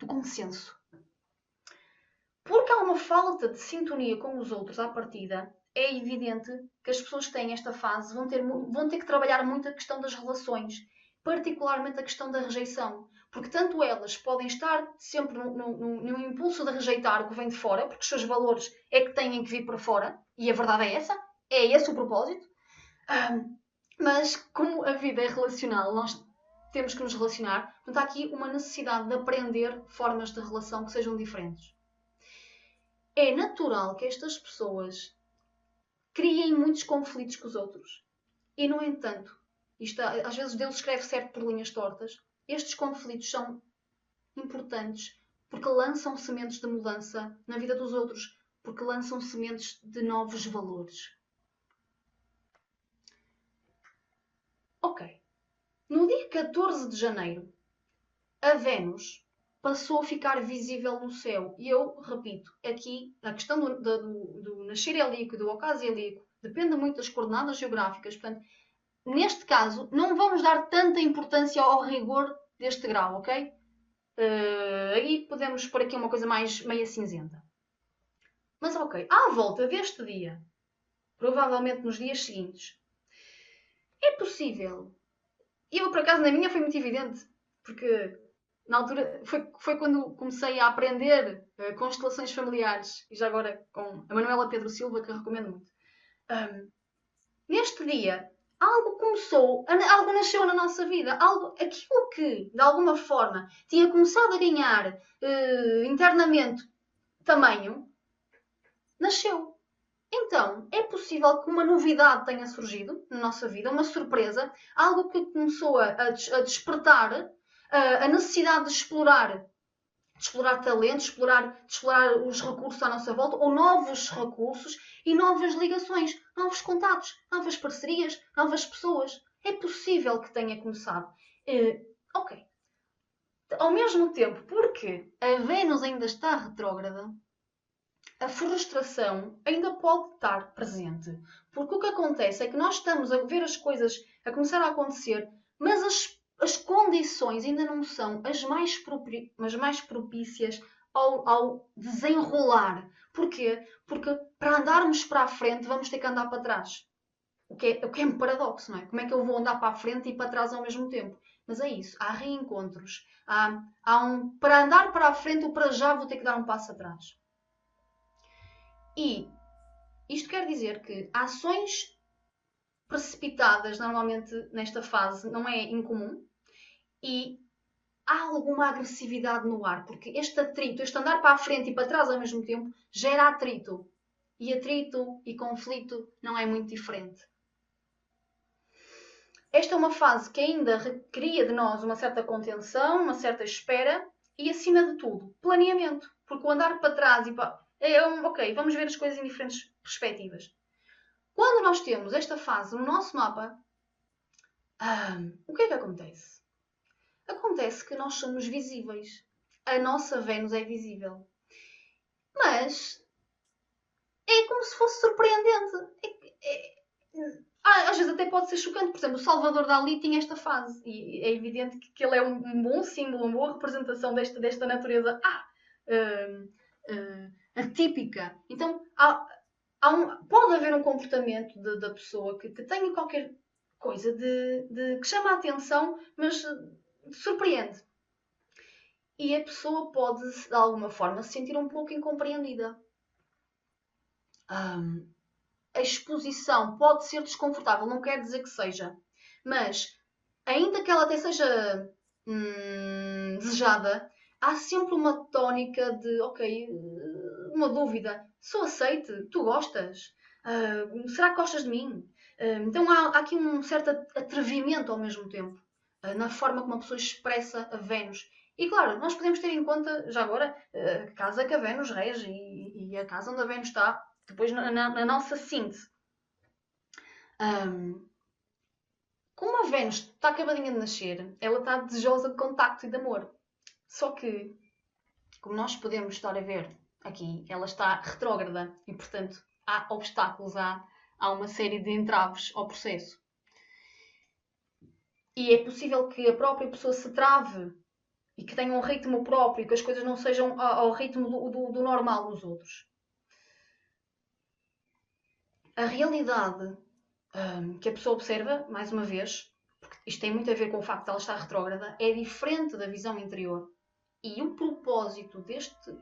consenso. Porque há uma falta de sintonia com os outros à partida, é evidente que as pessoas que têm esta fase vão ter que trabalhar muito a questão das relações, particularmente a questão da rejeição. Porque tanto elas podem estar sempre num impulso de rejeitar o que vem de fora, porque os seus valores é que têm que vir para fora, e a verdade é esse o propósito. Mas como a vida é relacional, nós temos que nos relacionar, portanto há aqui uma necessidade de aprender formas de relação que sejam diferentes. É natural que estas pessoas criem muitos conflitos com os outros. E, no entanto, às vezes Deus escreve certo por linhas tortas, estes conflitos são importantes porque lançam sementes de mudança na vida dos outros, porque lançam sementes de novos valores. Ok. No dia 14 de janeiro, a Vênus passou a ficar visível no céu. E eu repito, aqui a questão do nascer helíaco, do ocaso helíaco, depende muito das coordenadas geográficas. Portanto, neste caso, não vamos dar tanta importância ao rigor deste grau, ok? Aí podemos pôr aqui uma coisa mais meia cinzenta. Mas ok, à volta deste dia, provavelmente nos dias seguintes, é possível. E eu, por acaso, na minha foi muito evidente, porque na altura foi quando comecei a aprender constelações familiares, e já agora com a Manuela Pedro Silva, que eu recomendo muito. Neste dia, algo nasceu na nossa vida, aquilo que, de alguma forma, tinha começado a ganhar internamente tamanho, nasceu. Então, é possível que uma novidade tenha surgido na nossa vida, uma surpresa, algo que começou a despertar a necessidade de explorar talentos, de explorar os recursos à nossa volta, ou novos recursos e novas ligações, novos contatos, novas parcerias, novas pessoas. É possível que tenha começado. Ok. Ao mesmo tempo, porque a Vênus ainda está retrógrada, a frustração ainda pode estar presente. Porque o que acontece é que nós estamos a ver as coisas a começar a acontecer, mas as condições ainda não são as mais propícias ao desenrolar. Porquê? Porque para andarmos para a frente vamos ter que andar para trás. O que é um paradoxo, não é? Como é que eu vou andar para a frente e para trás ao mesmo tempo? Mas é isso, há reencontros. Para andar para a frente, eu para já vou ter que dar um passo atrás. E isto quer dizer que ações precipitadas, normalmente nesta fase, não é incomum. E há alguma agressividade no ar, porque este atrito, este andar para a frente e para trás ao mesmo tempo, gera atrito. E atrito e conflito não é muito diferente. Esta é uma fase que ainda requeria de nós uma certa contenção, uma certa espera e, acima de tudo, planeamento. Porque o andar para trás e para... ok, vamos ver as coisas em diferentes perspectivas. Quando nós temos esta fase no nosso mapa, o que é que acontece? Acontece que nós somos visíveis. A nossa Vênus é visível. Mas é como se fosse surpreendente. Às vezes até pode ser chocante. Por exemplo, o Salvador Dalí tinha esta fase. E é evidente que ele é um bom símbolo, uma boa representação desta natureza atípica. Então, pode haver um comportamento da pessoa que tenha coisa que chama a atenção, mas surpreende. E a pessoa pode, de alguma forma, se sentir um pouco incompreendida. A exposição pode ser desconfortável, não quer dizer que seja. Mas, ainda que ela até seja desejada, há sempre uma tónica de, ok, uma dúvida. Sou aceite? Tu gostas? Será que gostas de mim? Então há aqui um certo atrevimento ao mesmo tempo, na forma como a pessoa expressa a Vênus. E claro, nós podemos ter em conta, já agora, a casa que a Vênus rege e a casa onde a Vênus está, depois na nossa síntese. Como a Vênus está acabadinha de nascer, ela está desejosa de contacto e de amor. Só que, como nós podemos estar a ver aqui, ela está retrógrada e, portanto, há obstáculos, há uma série de entraves ao processo. E é possível que a própria pessoa se trave e que tenha um ritmo próprio, que as coisas não sejam ao ritmo do normal dos outros. A realidade que a pessoa observa, mais uma vez, porque isto tem muito a ver com o facto de ela estar retrógrada, é diferente da visão interior. E o propósito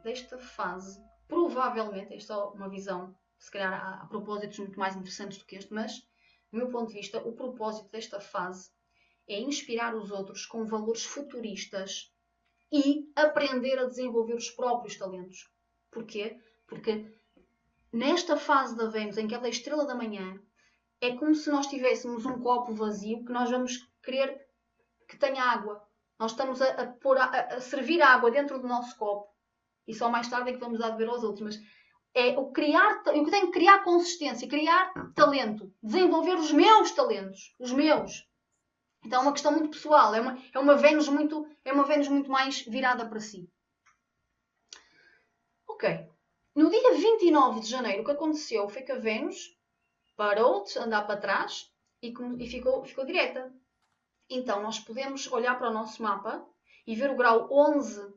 desta fase, provavelmente, esta é só uma visão, se calhar há propósitos muito mais interessantes do que este, mas, do meu ponto de vista, o propósito desta fase é inspirar os outros com valores futuristas e aprender a desenvolver os próprios talentos. Porquê? Porque nesta fase da Vênus, em que ela é a estrela da manhã, é como se nós tivéssemos um copo vazio que nós vamos querer que tenha água. Nós estamos a servir água dentro do nosso copo e só mais tarde é que vamos dar de beber aos outros. Mas é o que tenho que criar consistência, criar talento, desenvolver os meus talentos, os meus. Então é uma questão muito pessoal, é uma Vênus muito mais virada para si. Ok. No dia 29 de janeiro, o que aconteceu foi que a Vênus parou de andar para trás e ficou direta. Então, nós podemos olhar para o nosso mapa e ver o grau 11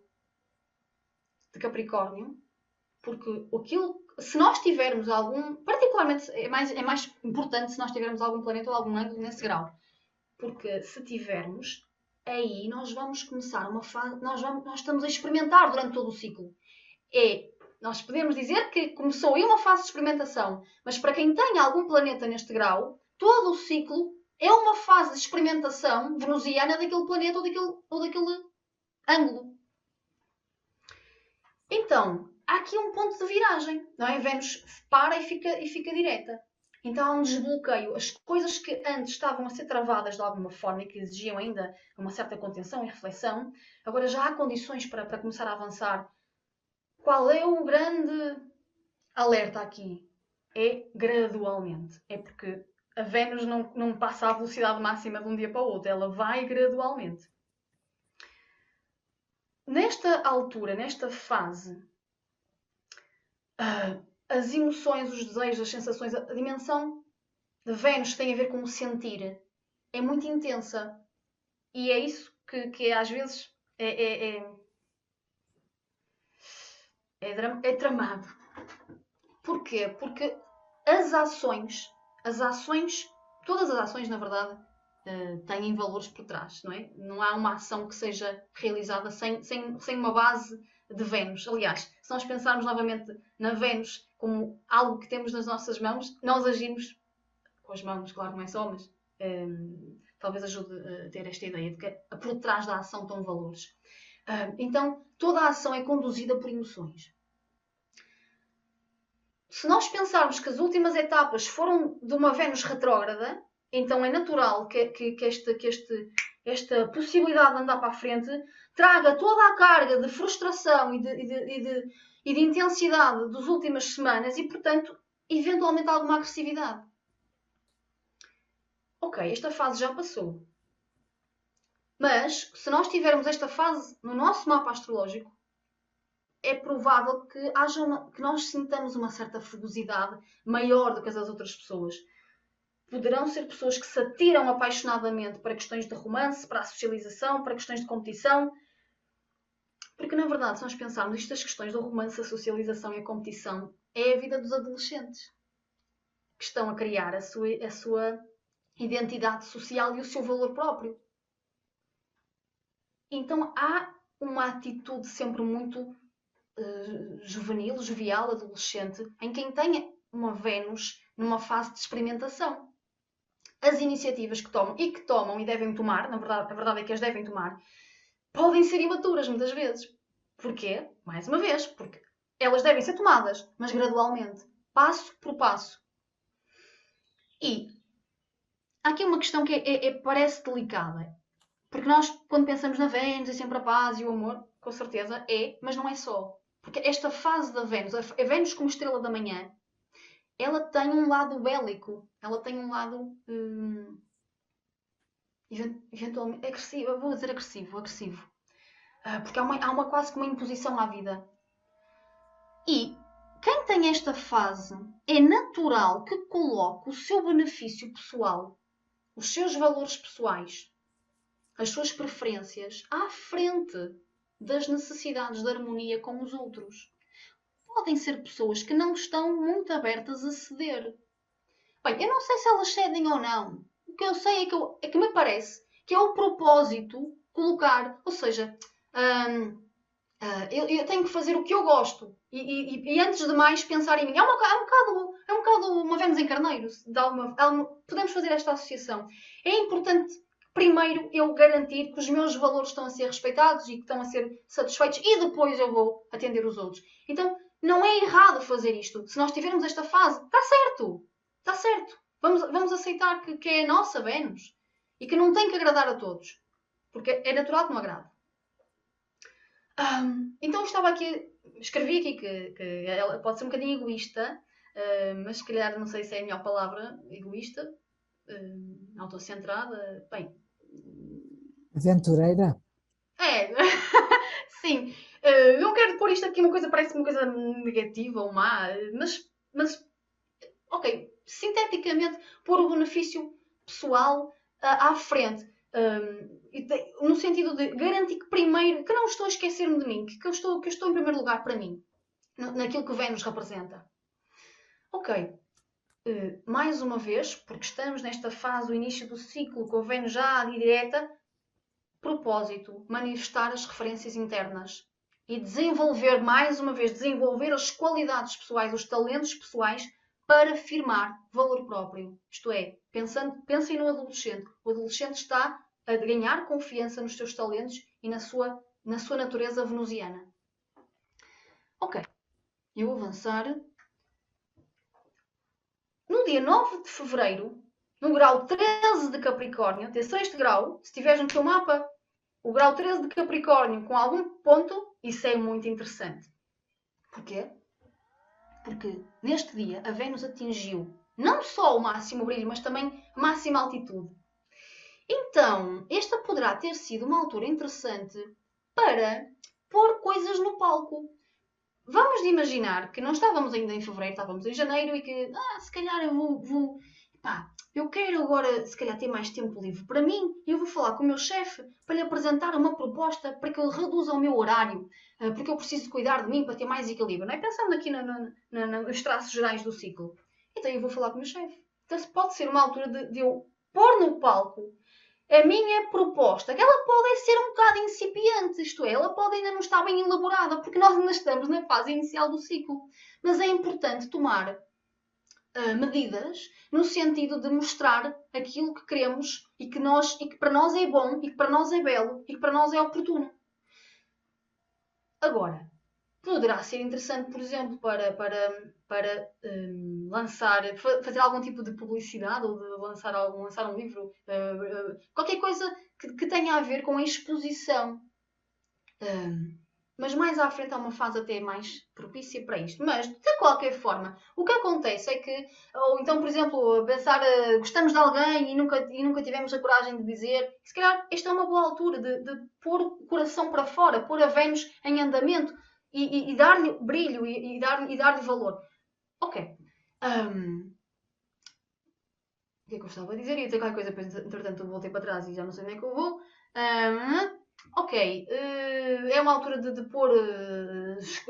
de Capricórnio, porque se nós tivermos particularmente, é mais importante se nós tivermos algum planeta ou algum ângulo nesse grau. Porque se tivermos, aí nós vamos começar uma fase, nós estamos a experimentar durante todo o ciclo. Nós podemos dizer que começou aí uma fase de experimentação, mas para quem tem algum planeta neste grau, todo o ciclo é uma fase de experimentação venusiana daquele planeta ou daquele ângulo. Então, há aqui um ponto de viragem, não é? Vênus para e fica direta. Então há um desbloqueio. As coisas que antes estavam a ser travadas de alguma forma e que exigiam ainda uma certa contenção e reflexão, agora já há condições para começar a avançar. Qual é o grande alerta aqui? É gradualmente. É porque a Vênus não passa à velocidade máxima de um dia para o outro. Ela vai gradualmente. Nesta altura, nesta fase, as emoções, os desejos, as sensações, a dimensão de Vênus tem a ver com o sentir. É muito intensa. E é isso que às vezes é tramado. Porquê? Porque todas as ações, na verdade, têm valores por trás, não é? Não há uma ação que seja realizada sem uma base de Vênus. Aliás, se nós pensarmos novamente na Vênus como algo que temos nas nossas mãos, nós agimos com as mãos, claro, não é só, mas talvez ajude a ter esta ideia de que por trás da ação estão valores. Então, toda a ação é conduzida por emoções. Se nós pensarmos que as últimas etapas foram de uma Vênus retrógrada, então é natural que esta possibilidade de andar para a frente traga toda a carga de frustração e de intensidade das últimas semanas e, portanto, eventualmente alguma agressividade. Ok, esta fase já passou. Mas, se nós tivermos esta fase no nosso mapa astrológico, é provável que nós sintamos uma certa fogosidade maior do que as das outras pessoas. Poderão ser pessoas que se atiram apaixonadamente para questões de romance, para a socialização, para questões de competição. Porque, na verdade, se nós pensarmos estas questões do romance, a socialização e a competição, é a vida dos adolescentes que estão a criar a sua identidade social e o seu valor próprio. Então há uma atitude sempre muito juvenil, jovial, adolescente, em quem tenha uma Vênus numa fase de experimentação. As iniciativas que tomam e devem tomar, na verdade, a verdade é que as devem tomar, podem ser imaturas muitas vezes. Porquê? Mais uma vez, porque elas devem ser tomadas, mas gradualmente, passo por passo. E há aqui uma questão que parece delicada. Porque nós, quando pensamos na Vênus, é sempre a paz e o amor, com certeza é, mas não é só. Porque esta fase da Vênus, a Vênus como estrela da manhã, ela tem um lado bélico, ela tem um lado eventualmente agressivo, eu vou dizer agressivo. Porque há uma quase que uma imposição à vida. E quem tem esta fase é natural que coloque o seu benefício pessoal, os seus valores pessoais, as suas preferências à frente das necessidades de harmonia com os outros. Podem ser pessoas que não estão muito abertas a ceder. Bem, eu não sei se elas cedem ou não. O que eu sei é que me parece que é o propósito colocar, ou seja, eu tenho que fazer o que eu gosto e antes de mais pensar em mim. É um bocado uma Vênus em Carneiro. Podemos fazer esta associação. É importante primeiro eu garantir que os meus valores estão a ser respeitados e que estão a ser satisfeitos e depois eu vou atender os outros. Então, não é errado fazer isto. Se nós tivermos esta fase, está certo. Está certo. Vamos aceitar que é a nossa Vênus e que não tem que agradar a todos. Porque é natural que não agrade. Então eu estava aqui, escrevi aqui que ela pode ser um bocadinho egoísta, mas se calhar não sei se é a melhor palavra, egoísta, autocentrada, bem. Aventureira? É, sim. Não quero pôr isto aqui parece uma coisa negativa ou má, mas ok, sinteticamente, pôr o benefício pessoal à frente. No sentido de garantir que primeiro, que não estou a esquecer-me de mim, que eu estou em primeiro lugar para mim, naquilo que o Vênus representa. Ok, mais uma vez, porque estamos nesta fase, o início do ciclo, com o Vênus já à direta, propósito, manifestar as referências internas e desenvolver, mais uma vez, desenvolver as qualidades pessoais, os talentos pessoais para firmar valor próprio. Isto é, pensem no adolescente. O adolescente está a ganhar confiança nos seus talentos e na sua natureza venusiana. Ok, eu vou avançar. No dia 9 de fevereiro, no grau 13 de Capricórnio, atenção a este grau, se tiveres no teu mapa o grau 13 de Capricórnio com algum ponto, isso é muito interessante. Porquê? Porque neste dia a Vênus atingiu não só o máximo brilho, mas também a máxima altitude. Então, esta poderá ter sido uma altura interessante para pôr coisas no palco. Vamos de imaginar que não estávamos ainda em fevereiro, estávamos em janeiro e que, se calhar eu quero agora, se calhar, ter mais tempo livre para mim e eu vou falar com o meu chefe para lhe apresentar uma proposta para que ele reduza o meu horário, porque eu preciso cuidar de mim para ter mais equilíbrio, não é? Pensando aqui nos traços gerais do ciclo. Então eu vou falar com o meu chefe. Então pode ser uma altura de eu pôr no palco a minha proposta, que ela pode ser um bocado incipiente, isto é, ela pode ainda não estar bem elaborada, porque nós ainda estamos na fase inicial do ciclo. Mas é importante tomar medidas no sentido de mostrar aquilo que queremos e que para nós é bom, e que para nós é belo, e que para nós é oportuno. Agora, poderá ser interessante, por exemplo, para fazer algum tipo de publicidade ou de lançar um livro, qualquer coisa que tenha a ver com a exposição. Mas mais à frente há uma fase até mais propícia para isto. Mas, de qualquer forma, o que acontece é que, ou então, por exemplo, pensar gostamos de alguém e nunca tivemos a coragem de dizer, se calhar esta é uma boa altura de pôr o coração para fora, pôr a Vênus em andamento e dar-lhe brilho e dar-lhe valor. Ok. O que é que eu estava a dizer? Ia dizer qualquer coisa, depois, entretanto, voltei para trás e já não sei onde é que eu vou. Ok, é uma altura de pôr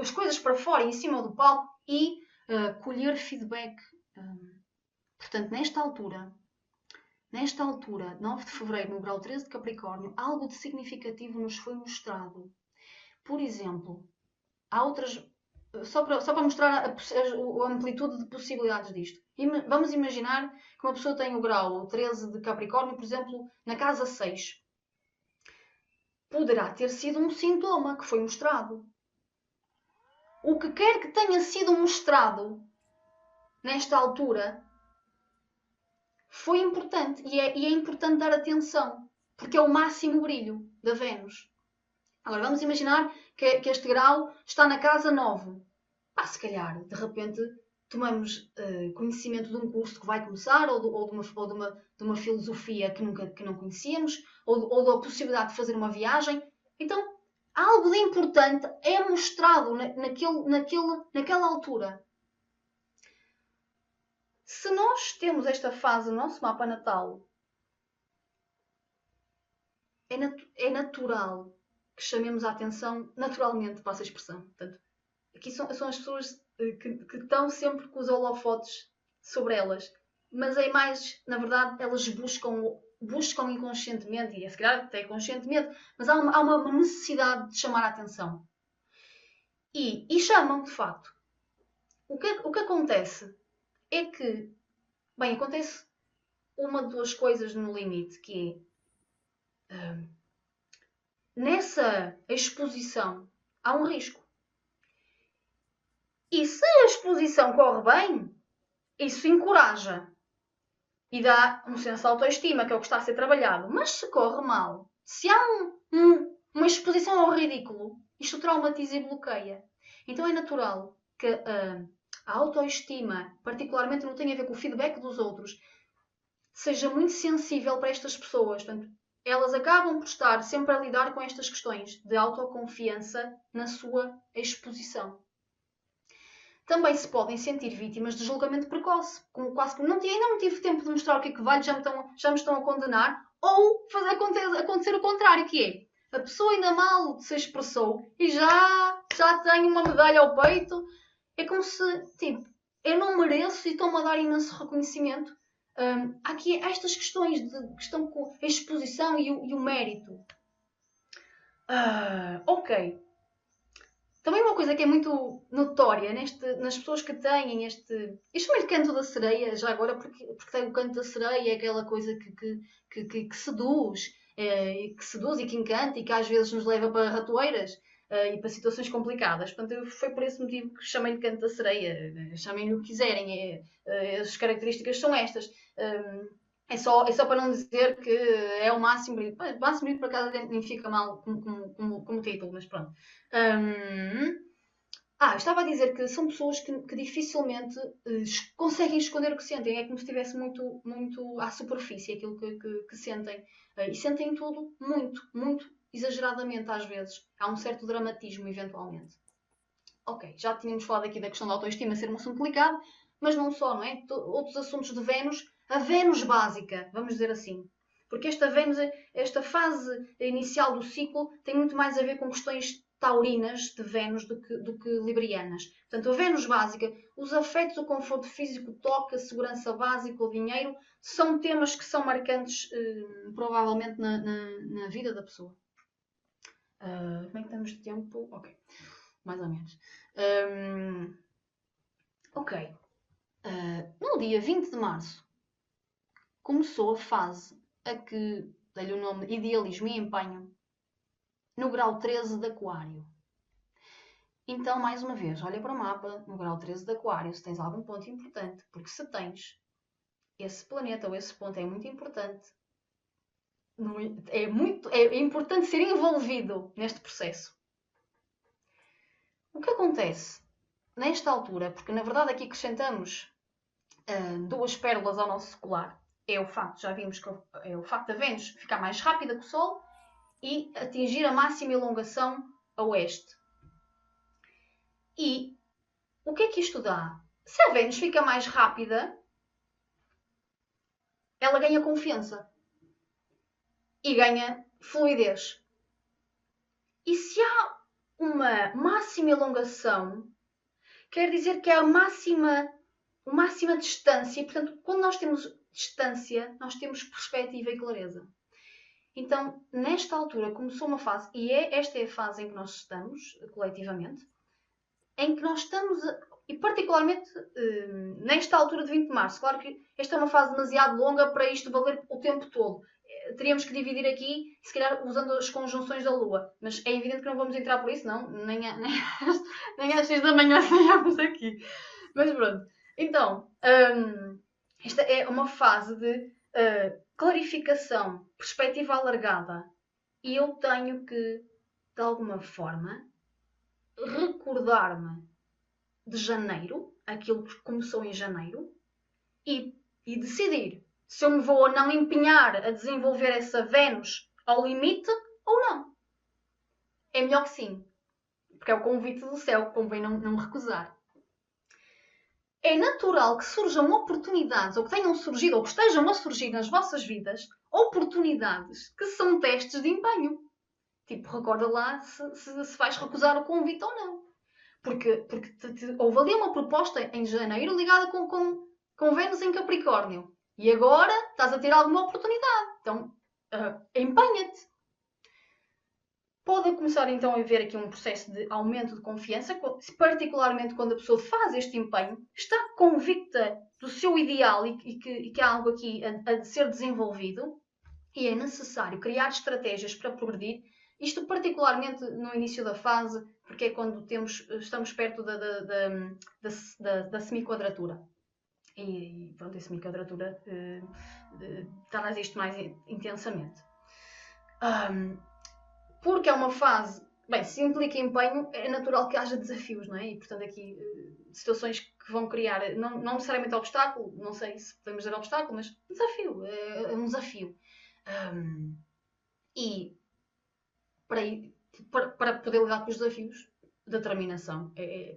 as coisas para fora, em cima do palco e colher feedback. Portanto, nesta altura, nesta altura, 9 de fevereiro, no grau 13 de Capricórnio, algo de significativo nos foi mostrado. Por exemplo, há outras... Só para mostrar a amplitude de possibilidades disto. Vamos imaginar que uma pessoa tem o grau 13 de Capricórnio, por exemplo, na casa 6. Poderá ter sido um sintoma que foi mostrado. O que quer que tenha sido mostrado nesta altura foi importante. E é importante dar atenção, porque é o máximo brilho da Vênus. Agora, vamos imaginar que este grau está na casa 9. Se calhar, de repente, tomamos conhecimento de um curso que vai começar, ou de uma filosofia que não conhecíamos, ou da possibilidade de fazer uma viagem. Então, algo de importante é mostrado naquela altura. Se nós temos esta fase no nosso mapa natal, é natural que chamemos a atenção naturalmente para essa expressão. Portanto, aqui são as pessoas que estão sempre com os holofotes sobre elas. Mas é mais, na verdade, elas buscam inconscientemente, e se calhar até conscientemente, mas há uma necessidade de chamar a atenção. E chamam, de facto. O que acontece é que, bem, acontece uma de duas coisas no limite, que é, nessa exposição há um risco. E se a exposição corre bem, isso encoraja e dá um senso de autoestima, que é o que está a ser trabalhado. Mas se corre mal, se há uma exposição ao ridículo, isto traumatiza e bloqueia. Então é natural que a autoestima, particularmente não tem a ver com o feedback dos outros, seja muito sensível para estas pessoas. Portanto, elas acabam por estar sempre a lidar com estas questões de autoconfiança na sua exposição. Também se podem sentir vítimas de julgamento precoce, como quase que ainda não tive tempo de mostrar o que é que vale, já me estão a condenar, ou fazer acontecer o contrário, que é, a pessoa ainda mal se expressou e já tem uma medalha ao peito. É como se, tipo, eu não mereço e estão-me a dar imenso reconhecimento. Há aqui estas questões que estão com a exposição e o mérito. Ok. Também uma coisa que é muito notória nas pessoas que têm este... Eu chamo-lhe canto da sereia, já agora, porque tem o canto da sereia, é aquela coisa que seduz, que seduz e que encanta e que às vezes nos leva para ratoeiras e para situações complicadas. Portanto, foi por esse motivo que chamei-lhe canto da sereia. Chamem-lhe o que quiserem, as características são estas. É só para não dizer que é o máximo brilho. O máximo brilho, por acaso, nem fica mal como título, mas pronto. Estava a dizer que são pessoas que dificilmente conseguem esconder o que sentem. É como se estivesse muito, muito à superfície aquilo que sentem. E sentem tudo muito, muito exageradamente às vezes. Há um certo dramatismo, eventualmente. Ok, já tínhamos falado aqui da questão da autoestima ser um assunto delicado, mas não só, não é? Outros assuntos de Vênus. A Vênus básica, vamos dizer assim. Porque esta fase inicial do ciclo tem muito mais a ver com questões taurinas de Vênus do que librianas. Portanto, a Vênus básica, os afetos, o conforto físico, o toque, a segurança básica, o dinheiro, são temas que são marcantes, provavelmente, na vida da pessoa. Como é que estamos de tempo? Ok, mais ou menos. Ok. No dia 20 de março, começou a fase a que dei-lhe o nome de Idealismo e Empenho, no grau 13 de Aquário. Então, mais uma vez, olha para o mapa, no grau 13 de Aquário, se tens algum ponto importante, porque se tens, esse planeta ou esse ponto é muito importante. É importante ser envolvido neste processo. O que acontece nesta altura, porque na verdade aqui acrescentamos duas pérolas ao nosso colar, é o facto, já vimos que é o facto da Vênus ficar mais rápida que o Sol e atingir a máxima elongação a oeste. E o que é que isto dá? Se a Vênus fica mais rápida, ela ganha confiança e ganha fluidez. E se há uma máxima elongação, quer dizer que há a máxima distância. E, portanto, quando nós temos distância, nós temos perspectiva e clareza. Então, nesta altura começou uma fase, e esta é a fase em que nós estamos, coletivamente, em que nós estamos, e particularmente nesta altura de 20 de março. Claro que esta é uma fase demasiado longa para isto valer o tempo todo. Teríamos que dividir aqui, se calhar usando as conjunções da Lua. Mas é evidente que não vamos entrar por isso, não. Nem às 6 da manhã saímos aqui. Mas pronto. Então, esta é uma fase de clarificação, perspectiva alargada. E eu tenho que, de alguma forma, recordar-me de janeiro, aquilo que começou em janeiro, e decidir se eu me vou ou não empenhar a desenvolver essa Vênus ao limite ou não. É melhor que sim, porque é o convite do céu que convém não recusar. É natural que surjam oportunidades, ou que tenham surgido, ou que estejam a surgir nas vossas vidas, oportunidades que são testes de empenho. Tipo, recorda lá se vais recusar o convite ou não. Porque houve ali uma proposta em janeiro ligada com Vênus em Capricórnio. E agora estás a ter alguma oportunidade. Então, empenha-te. Pode começar então a haver aqui um processo de aumento de confiança, particularmente quando a pessoa faz este empenho, está convicta do seu ideal e que há algo aqui a ser desenvolvido, e é necessário criar estratégias para progredir. Isto particularmente no início da fase, porque é quando estamos perto da semiquadratura. E pronto, a semiquadratura traz isto mais intensamente. Porque é uma fase... Bem, se implica empenho, é natural que haja desafios, não é? E, portanto, aqui situações que vão criar, não necessariamente obstáculo, não sei se podemos dizer obstáculo, mas desafio, é um desafio. E para poder lidar com os desafios, determinação é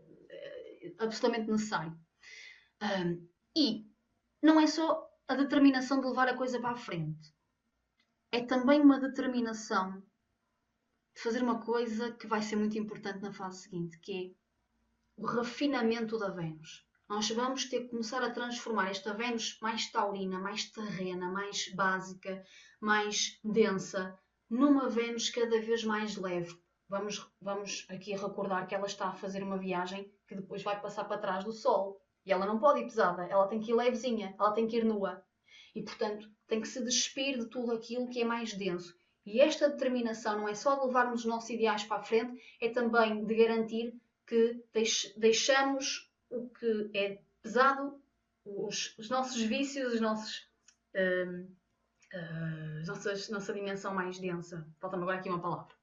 absolutamente necessário. E não é só a determinação de levar a coisa para a frente. É também uma determinação de fazer uma coisa que vai ser muito importante na fase seguinte, que é o refinamento da Vênus. Nós vamos ter que começar a transformar esta Vênus mais taurina, mais terrena, mais básica, mais densa, numa Vênus cada vez mais leve. Vamos aqui recordar que ela está a fazer uma viagem que depois vai passar para trás do Sol. E ela não pode ir pesada, ela tem que ir levezinha, ela tem que ir nua. E, portanto, tem que se despir de tudo aquilo que é mais denso. E esta determinação não é só de levarmos os nossos ideais para a frente, é também de garantir que deixamos o que é pesado, os nossos vícios, nossa dimensão mais densa. Falta-me agora aqui uma palavra.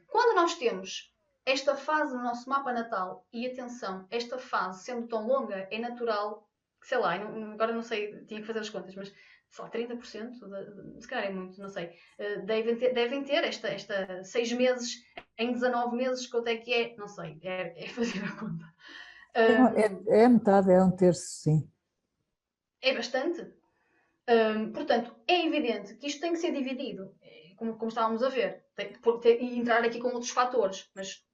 Quando nós temos esta fase no nosso mapa natal, e atenção, esta fase sendo tão longa, é natural, sei lá, agora não sei, tinha que fazer as contas, mas sei lá, 30%, se calhar é muito, não sei, devem ter esta 6 meses em 19 meses, quanto é que é? Não sei, é fazer a conta. É metade, é um terço, sim. É bastante. Portanto, é evidente que isto tem que ser dividido, como estávamos a ver, e entrar aqui com outros fatores, mas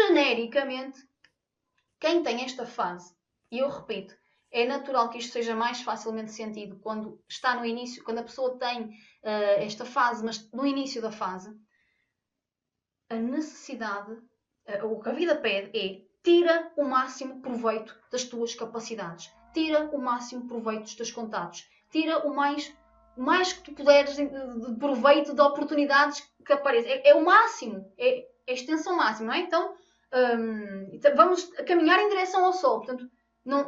genericamente, quem tem esta fase, e eu repito, é natural que isto seja mais facilmente sentido quando está no início, quando a pessoa tem esta fase, mas no início da fase, a necessidade, o que a vida pede é tira o máximo proveito das tuas capacidades, tira o máximo proveito dos teus contatos, tira o mais que tu puderes de proveito de oportunidades que apareçam. É o máximo, é a extensão máxima, não é? Então, vamos caminhar em direção ao Sol. Portanto,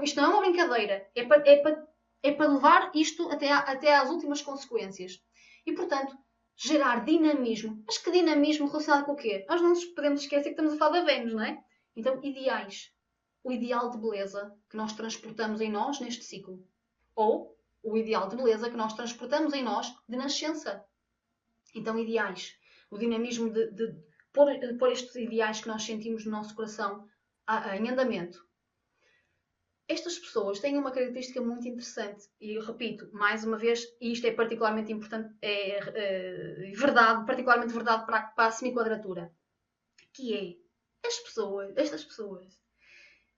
isto não é uma brincadeira, é para levar isto até às últimas consequências. E, portanto, gerar dinamismo. Mas que dinamismo relacionado com o quê? Nós não nos podemos esquecer que estamos a falar da Vênus, não é? Então, ideais. O ideal de beleza que nós transportamos em nós neste ciclo. Ou o ideal de beleza que nós transportamos em nós de nascença. Então, ideais. O dinamismo de pôr estes ideais que nós sentimos no nosso coração em andamento. Estas pessoas têm uma característica muito interessante, e eu repito, mais uma vez, e isto é particularmente importante, particularmente verdade para a semiquadratura, que é, estas pessoas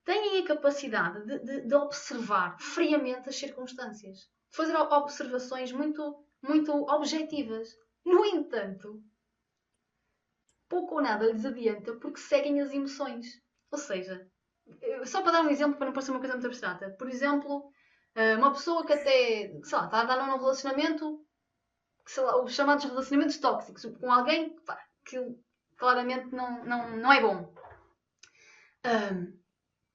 têm a capacidade de observar friamente as circunstâncias. fazer observações muito, muito objetivas. No entanto, pouco ou nada lhes adianta porque seguem as emoções. Ou seja, só para dar um exemplo, para não parecer uma coisa muito abstrata. Por exemplo, uma pessoa que até, sei lá, está a dar num relacionamento, sei lá, os chamados relacionamentos tóxicos, com alguém pá, que claramente não é bom.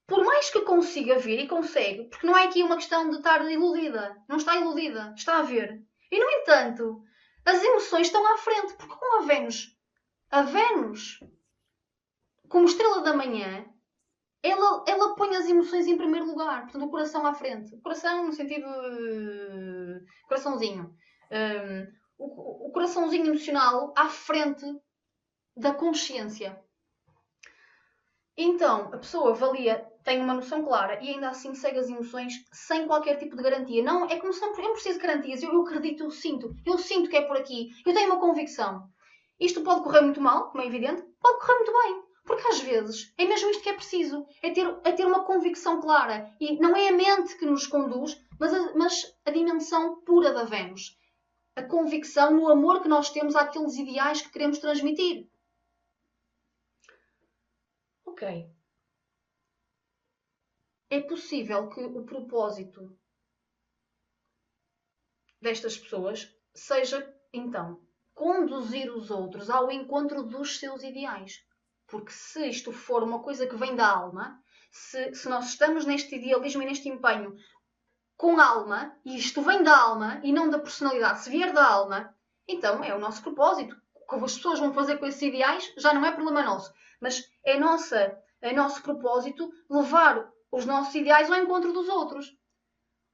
Por mais que consiga ver, e consegue, porque não é aqui uma questão de estar iludida. Não está iludida, está a ver. E, no entanto, as emoções estão à frente, porque com a Vênus, como estrela da manhã, ela põe as emoções em primeiro lugar. Portanto, o coração à frente. O coração no sentido... coraçãozinho. O coraçãozinho emocional à frente da consciência. Então, a pessoa avalia, tem uma noção clara e ainda assim segue as emoções sem qualquer tipo de garantia. Não, é como se eu não preciso de garantias. Eu acredito, eu sinto que é por aqui. Eu tenho uma convicção. Isto pode correr muito mal, como é evidente, pode correr muito bem. Porque às vezes é mesmo isto que é preciso. É ter uma convicção clara. E não é a mente que nos conduz, mas a dimensão pura da Vênus. A convicção no amor que nós temos àqueles ideais que queremos transmitir. Ok. É possível que o propósito destas pessoas seja, então, conduzir os outros ao encontro dos seus ideais. Porque se isto for uma coisa que vem da alma, se nós estamos neste idealismo e neste empenho com alma, e isto vem da alma e não da personalidade, se vier da alma, então é o nosso propósito. O que as pessoas vão fazer com esses ideais já não é problema nosso, mas é nosso propósito levar os nossos ideais ao encontro dos outros.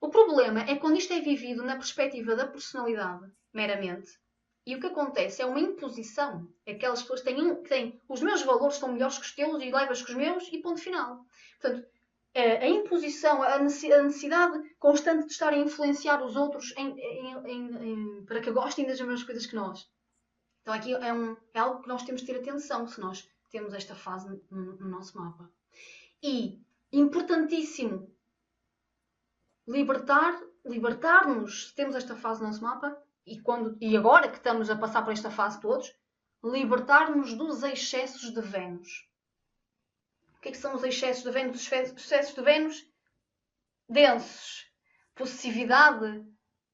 O problema é quando isto é vivido na perspectiva da personalidade, meramente. E o que acontece é uma imposição. Aquelas pessoas têm os meus valores são melhores que os teus e levas com os meus e ponto final. Portanto, a imposição, a necessidade constante de estar a influenciar os outros para que gostem das mesmas coisas que nós. Então aqui é algo que nós temos de ter atenção se nós temos esta fase no nosso mapa. E, importantíssimo, libertar-nos, se temos esta fase no nosso mapa, e agora que estamos a passar por esta fase todos, libertar-nos dos excessos de Vênus. O que é que são os excessos de Vênus? Os excessos de Vênus densos. Possessividade,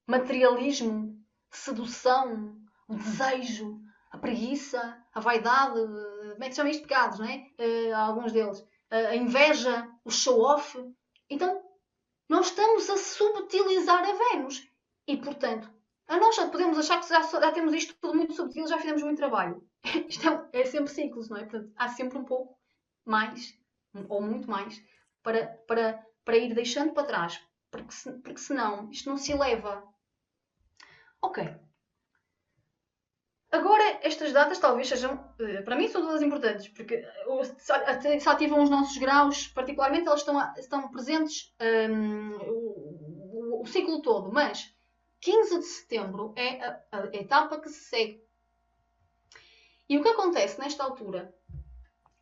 materialismo, sedução, o desejo, a preguiça, a vaidade, como é que se chama isto? Pecados, não é? Alguns deles. A inveja, o show-off. Então, nós estamos a subtilizar a Vênus. E, portanto, nós já podemos achar que já temos isto tudo muito subtil, já fizemos muito trabalho. Isto é sempre ciclos, não é? Portanto, há sempre um pouco mais, ou muito mais, para ir deixando para trás. Porque senão isto não se eleva. Ok. Agora, estas datas talvez sejam, para mim são todas importantes, porque se ativam os nossos graus, particularmente, elas estão presentes o ciclo todo, mas 15 de setembro é a etapa que se segue. E o que acontece nesta altura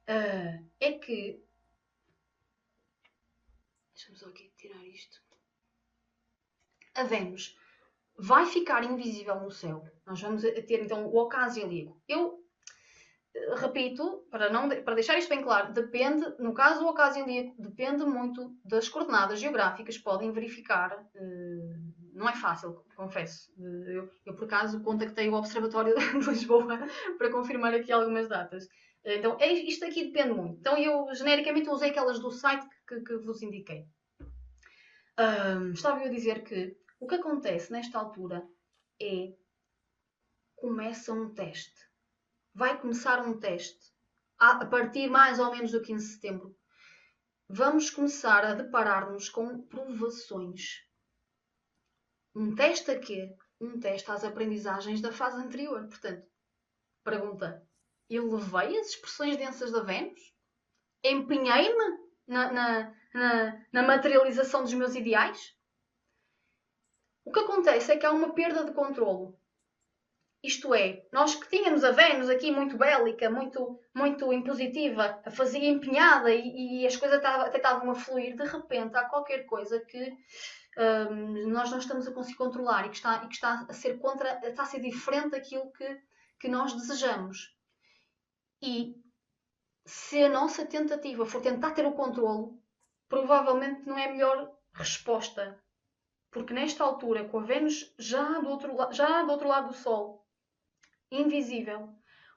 é que... Deixa-me só aqui tirar isto. A Vênus vai ficar invisível no céu. Nós vamos ter então o ocaso ilíaco. Eu repito, para deixar isto bem claro, depende, no caso do ocaso ilíaco, depende muito das coordenadas geográficas, podem verificar, não é fácil, confesso. Eu por acaso contactei o Observatório de Lisboa para confirmar aqui algumas datas. Então isto aqui depende muito. Então eu genericamente usei aquelas do site que vos indiquei. Estava eu a dizer que o que acontece nesta altura é começa um teste. Vai começar um teste. A partir mais ou menos do 15 de setembro. Vamos começar a deparar-nos com provações. Um teste a quê? Um teste às aprendizagens da fase anterior. Portanto, pergunta. Eu levei as expressões densas da Vênus? Empenhei-me na materialização dos meus ideais? O que acontece é que há uma perda de controlo. Isto é, nós que tínhamos a Vênus aqui muito bélica, muito impositiva, a fazia empenhada e as coisas até estavam a fluir, de repente há qualquer coisa que nós não estamos a conseguir controlar e que está a ser está a ser diferente daquilo que nós desejamos. E se a nossa tentativa for tentar ter o controlo, provavelmente não é a melhor resposta. Porque nesta altura, com a Vênus já do outro lado do Sol, invisível,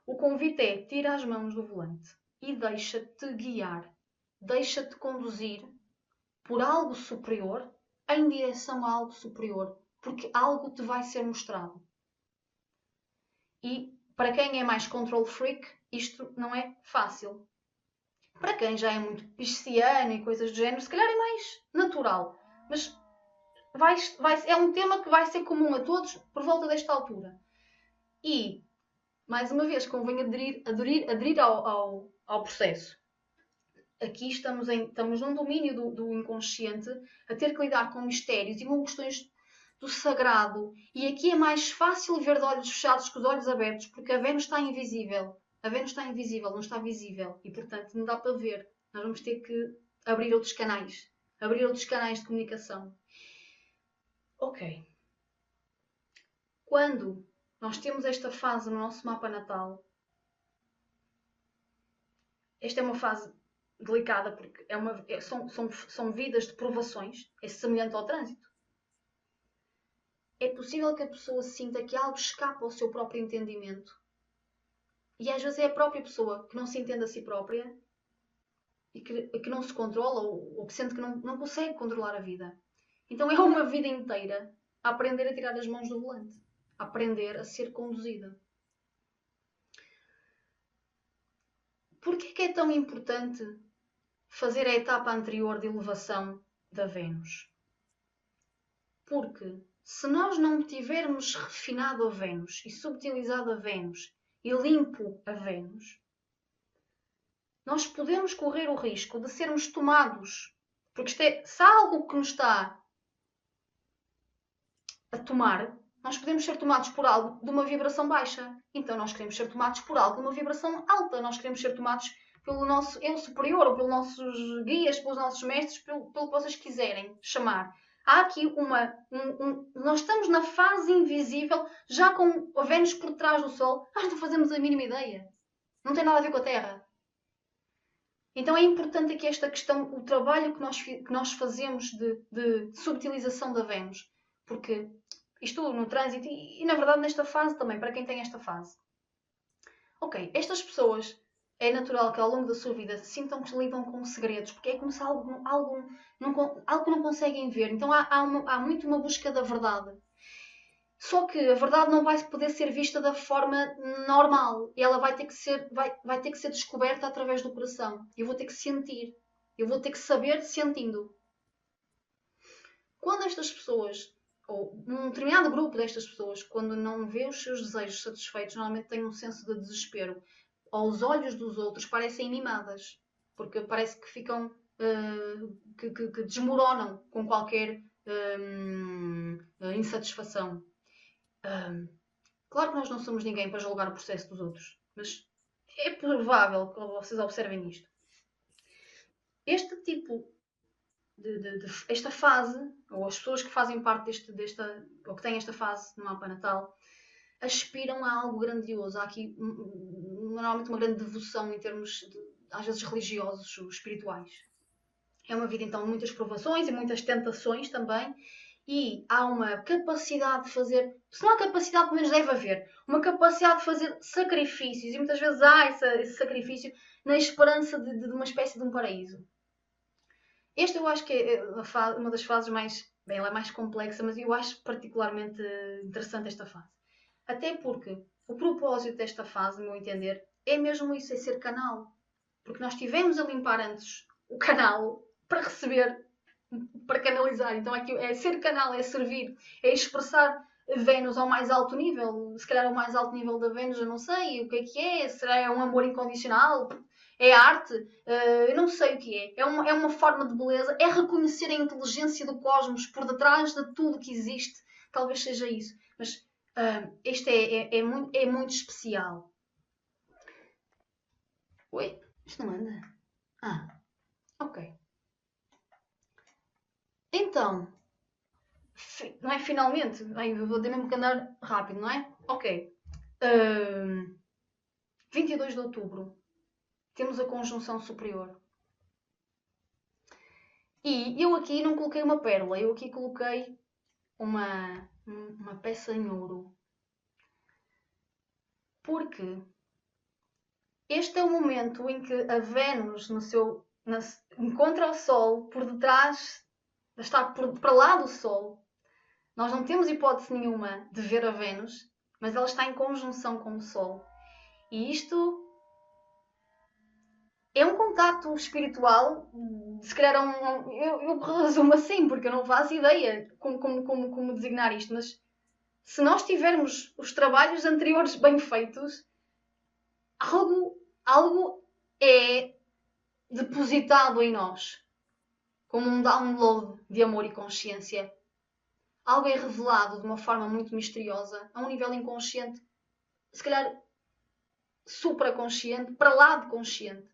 o convite é: tira as mãos do volante e deixa-te guiar, deixa-te conduzir por algo superior, em direção a algo superior, porque algo te vai ser mostrado. E para quem é mais control freak, isto não é fácil. Para quem já é muito pisciano e coisas do género, se calhar é mais natural. Mas é um tema que vai ser comum a todos por volta desta altura. E, mais uma vez, convém aderir ao processo. Aqui estamos num domínio do inconsciente, a ter que lidar com mistérios e com questões do sagrado. E aqui é mais fácil ver de olhos fechados que os olhos abertos, porque a Vênus está invisível. A Vênus está invisível, não está visível. E, portanto, não dá para ver. Nós vamos ter que abrir outros canais. Abrir outros canais de comunicação. Ok. Quando nós temos esta fase no nosso mapa natal, esta é uma fase delicada porque são vidas de provações, é semelhante ao trânsito. É possível que a pessoa sinta que algo escapa ao seu próprio entendimento. E às vezes é a própria pessoa que não se entende a si própria e que não se controla ou que sente que não consegue controlar a vida. Então é uma vida inteira a aprender a tirar as mãos do volante, a aprender a ser conduzida. Porquê que é tão importante fazer a etapa anterior de elevação da Vênus? Porque se nós não tivermos refinado a Vênus e subtilizado a Vênus e limpo a Vênus, nós podemos correr o risco de sermos tomados. Porque se há algo que nos está a tomar, nós podemos ser tomados por algo de uma vibração baixa. Então nós queremos ser tomados por algo de uma vibração alta. Nós queremos ser tomados pelo nosso eu superior, ou pelos nossos guias, pelos nossos mestres, pelo que vocês quiserem chamar. Há aqui nós estamos na fase invisível, já com a Vênus por trás do Sol. Nós não fazemos a mínima ideia. Não tem nada a ver com a Terra. Então é importante aqui esta questão, o trabalho que nós fazemos de subtilização da Vênus. Porque isto no trânsito e na verdade nesta fase também, para quem tem esta fase. Ok, estas pessoas, é natural que ao longo da sua vida sintam que lidam com segredos, porque é como se algo que não conseguem ver. Então há muito uma busca da verdade. Só que a verdade não vai poder ser vista da forma normal. Ela vai ter que ser descoberta através do coração. Eu vou ter que sentir. Eu vou ter que saber sentindo. Quando estas pessoas, ou um determinado grupo destas pessoas, quando não vê os seus desejos satisfeitos, normalmente têm um senso de desespero. Aos olhos dos outros parecem mimadas. Porque parece que ficam... que desmoronam com qualquer insatisfação. Claro que nós não somos ninguém para julgar o processo dos outros, mas é provável que vocês observem isto. Este tipo esta fase, ou as pessoas que fazem parte ou que têm esta fase no mapa natal, aspiram a algo grandioso. Há aqui normalmente uma grande devoção em termos, às vezes, religiosos ou espirituais. É uma vida, então, de muitas provações e muitas tentações também. E há uma capacidade de fazer, se não há capacidade, pelo menos deve haver, uma capacidade de fazer sacrifícios. E muitas vezes há esse sacrifício na esperança de uma espécie de um paraíso. Esta eu acho que é uma das fases mais... Bem, ela é mais complexa, mas eu acho particularmente interessante esta fase. Até porque o propósito desta fase, no meu entender, é mesmo isso, é ser canal. Porque nós estivemos a limpar antes o canal para receber, para canalizar. Então aqui é ser canal, é servir, é expressar Vênus ao mais alto nível. Se calhar o mais alto nível da Vênus, eu não sei o que é. Será um amor incondicional? É arte? Eu não sei o que é. É uma forma de beleza. É reconhecer a inteligência do cosmos por detrás de tudo que existe. Talvez seja isso. Mas este é muito especial. Oi? Isto não anda? Ok. Então, não é finalmente, bem, eu vou ter mesmo que andar rápido, não é? Ok. 22 de outubro, temos a conjunção superior. E eu aqui não coloquei uma pérola, eu aqui coloquei uma peça em ouro. Porque este é o momento em que a Vênus encontra o Sol por detrás, está para lá do Sol. Nós não temos hipótese nenhuma de ver a Vênus, mas ela está em conjunção com o Sol. E isto é um contato espiritual, se calhar eu resumo assim, porque eu não faço ideia como designar isto, mas se nós tivermos os trabalhos anteriores bem feitos, algo é depositado em nós, como um download de amor e consciência. Algo é revelado de uma forma muito misteriosa, a um nível inconsciente, se calhar supraconsciente, para lá de consciente.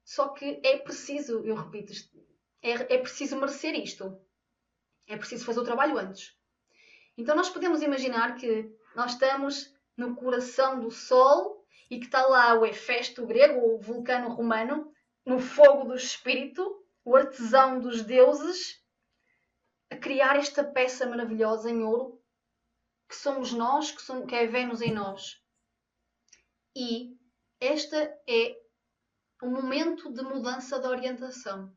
Só que é preciso, eu repito, é preciso merecer isto. É preciso fazer o trabalho antes. Então nós podemos imaginar que nós estamos no coração do Sol e que está lá o Hefesto grego, o vulcano romano, no fogo do espírito, o artesão dos deuses, a criar esta peça maravilhosa em ouro, que somos nós, que é Vênus em nós. E este é um momento de mudança de orientação.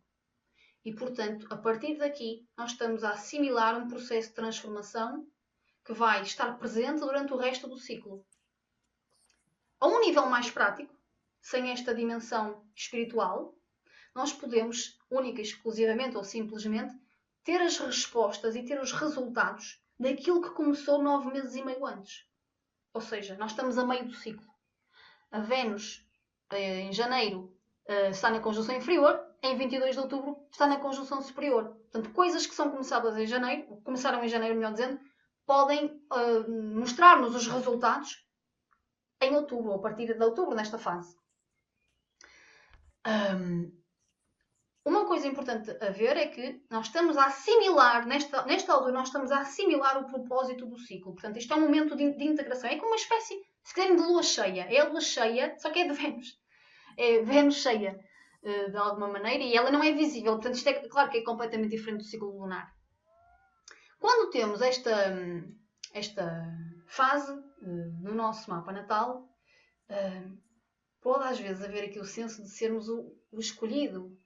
E, portanto, a partir daqui, nós estamos a assimilar um processo de transformação que vai estar presente durante o resto do ciclo. A um nível mais prático, sem esta dimensão espiritual, nós podemos, única e exclusivamente ou simplesmente, ter as respostas e ter os resultados daquilo que começou 9 meses e meio antes. Ou seja, nós estamos a meio do ciclo. A Vênus, em janeiro, está na conjunção inferior, em 22 de outubro está na conjunção superior. Portanto, coisas que são começaram em janeiro, melhor dizendo, podem mostrar-nos os resultados em outubro, ou a partir de outubro, nesta fase. Uma coisa importante a ver é que nós estamos a assimilar, nesta altura, nós estamos a assimilar o propósito do ciclo. Portanto, isto é um momento de integração. É como uma espécie, se quiserem, de lua cheia. É a lua cheia, só que é de Vênus. É Vênus cheia, de alguma maneira, e ela não é visível. Portanto, isto é claro que é completamente diferente do ciclo lunar. Quando temos esta fase no nosso mapa natal, pode às vezes haver aqui o senso de sermos o escolhido,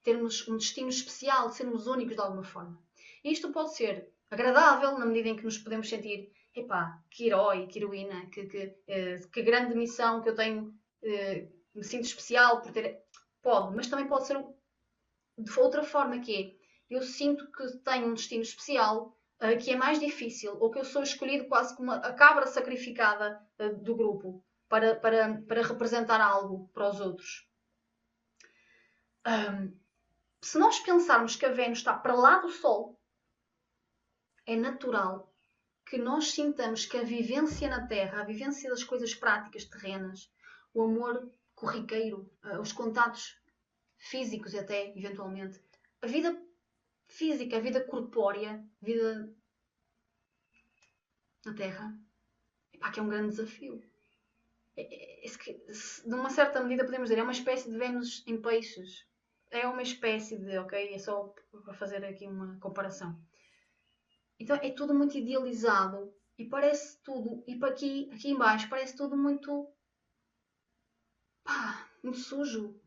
termos um destino especial, de sermos únicos de alguma forma. E isto pode ser agradável na medida em que nos podemos sentir, epá, que herói, que heroína, que grande missão que eu tenho, me sinto especial por ter... Pode, mas também pode ser de outra forma, que é, eu sinto que tenho um destino especial, que é mais difícil, ou que eu sou escolhido quase como a cabra sacrificada do grupo, para representar algo para os outros. Se nós pensarmos que a Vênus está para lá do Sol, é natural que nós sintamos que a vivência na Terra, a vivência das coisas práticas, terrenas, o amor corriqueiro, os contatos físicos até, eventualmente, a vida física, a vida corpórea, a vida na Terra, que é um grande desafio. De uma certa medida podemos dizer, é uma espécie de Vênus em peixes. É uma espécie de, ok? É só para fazer aqui uma comparação. Então é tudo muito idealizado e parece tudo, e para aqui em baixo parece tudo muito, muito sujo.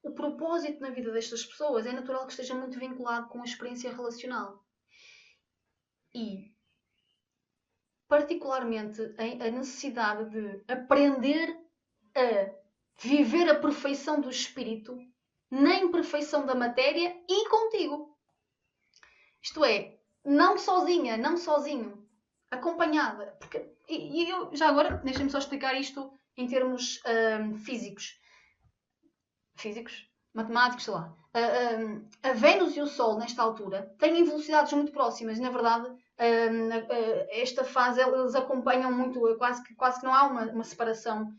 O propósito na vida destas pessoas é natural que esteja muito vinculado com a experiência relacional. E, particularmente, a necessidade de aprender a viver a perfeição do espírito na imperfeição da matéria e contigo. Isto é, não sozinha, não sozinho, acompanhada. E eu, já agora, deixem-me só explicar isto em termos físicos. Matemáticos, sei lá. A Vênus e o Sol, nesta altura, têm velocidades muito próximas. Na verdade, esta fase, eles acompanham muito, quase que não há uma separação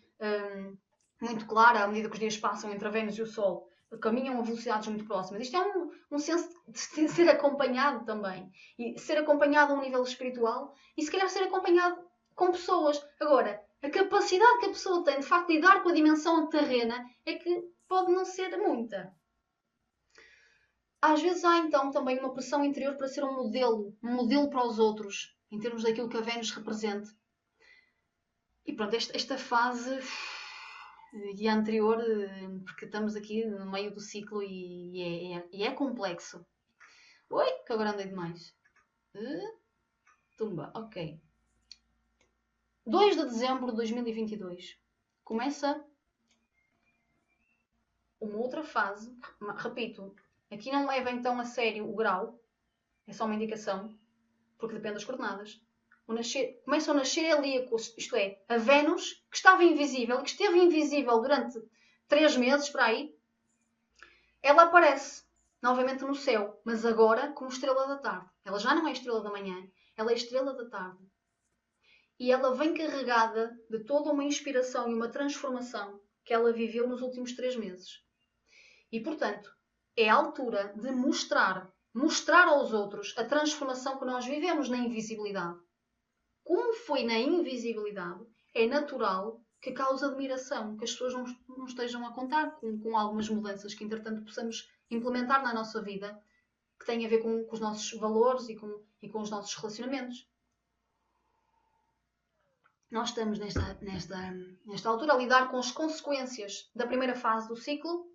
muito clara à medida que os dias passam entre a Vênus e o Sol. caminham a velocidades muito próximas. Isto é um senso de ser acompanhado também. E ser acompanhado a um nível espiritual e se calhar ser acompanhado com pessoas. Agora, a capacidade que a pessoa tem de facto de lidar com a dimensão terrena é que pode não ser muita. Às vezes há então também uma pressão interior para ser um modelo para os outros, em termos daquilo que a Vênus representa. E pronto, esta fase e a anterior, porque estamos aqui no meio do ciclo e é complexo. Oi, que agora andei demais. Tumba, ok. 2 de dezembro de 2022. Começa uma outra fase. Repito, aqui não leva então a sério o grau. É só uma indicação, porque depende das coordenadas. Começam a nascer helíacos, isto é, a Vênus, que estava invisível, que esteve invisível durante 3 meses, para aí, ela aparece novamente no céu, mas agora como estrela da tarde. Ela já não é estrela da manhã, ela é estrela da tarde. E ela vem carregada de toda uma inspiração e uma transformação que ela viveu nos últimos 3 meses. E, portanto, é a altura de mostrar aos outros a transformação que nós vivemos na invisibilidade. Como foi na invisibilidade, é natural que cause admiração, que as pessoas não estejam a contar com algumas mudanças que, entretanto, possamos implementar na nossa vida, que têm a ver com os nossos valores e com os nossos relacionamentos. Nós estamos nesta altura a lidar com as consequências da primeira fase do ciclo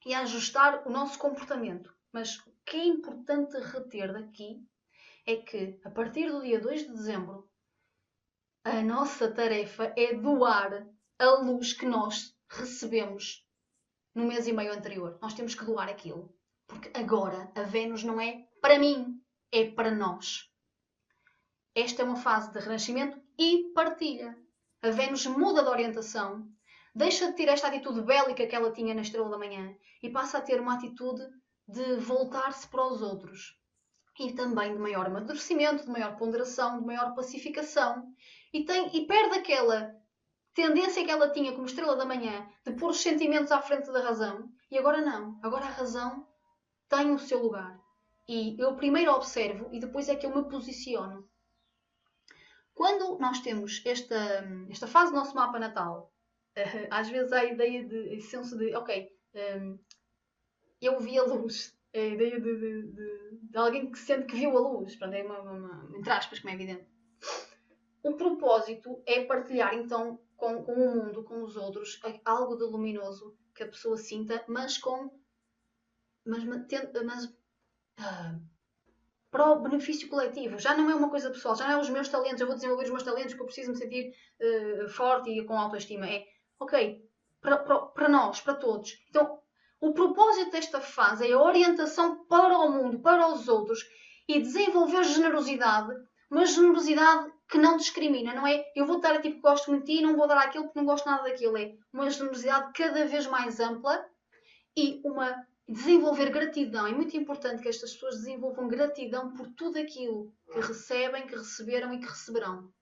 e a ajustar o nosso comportamento. Mas o que é importante reter daqui é que, a partir do dia 2 de dezembro, a nossa tarefa é doar a luz que nós recebemos no mês e meio anterior. Nós temos que doar aquilo. Porque agora a Vênus não é para mim, é para nós. Esta é uma fase de renascimento e partilha. A Vênus muda de orientação, deixa de ter esta atitude bélica que ela tinha na Estrela da Manhã e passa a ter uma atitude de voltar-se para os outros. E também de maior amadurecimento, de maior ponderação, de maior pacificação. E perde aquela tendência que ela tinha como Estrela da Manhã de pôr os sentimentos à frente da razão. E agora não. Agora a razão tem o seu lugar. E eu primeiro observo e depois é que eu me posiciono. Quando nós temos esta fase do nosso mapa natal, às vezes há a ideia de senso de, ok, eu vi a luz. É a ideia de alguém que sente que viu a luz. Pronto, é entre aspas, como é evidente. O propósito é partilhar, então, com o mundo, com os outros, algo de luminoso que a pessoa sinta, mas para o benefício coletivo. Já não é uma coisa pessoal, já não é os meus talentos, eu vou desenvolver os meus talentos que eu preciso me sentir forte e com autoestima. É, ok, para nós, para todos. Então, o propósito desta fase é a orientação para o mundo, para os outros e desenvolver generosidade, uma generosidade que não discrimina, não é? Eu vou dar a tipo que gosto muito de ti e não vou dar aquilo porque não gosto nada daquilo. É uma generosidade cada vez mais ampla e desenvolver gratidão. É muito importante que estas pessoas desenvolvam gratidão por tudo aquilo que recebem, que receberam e que receberão.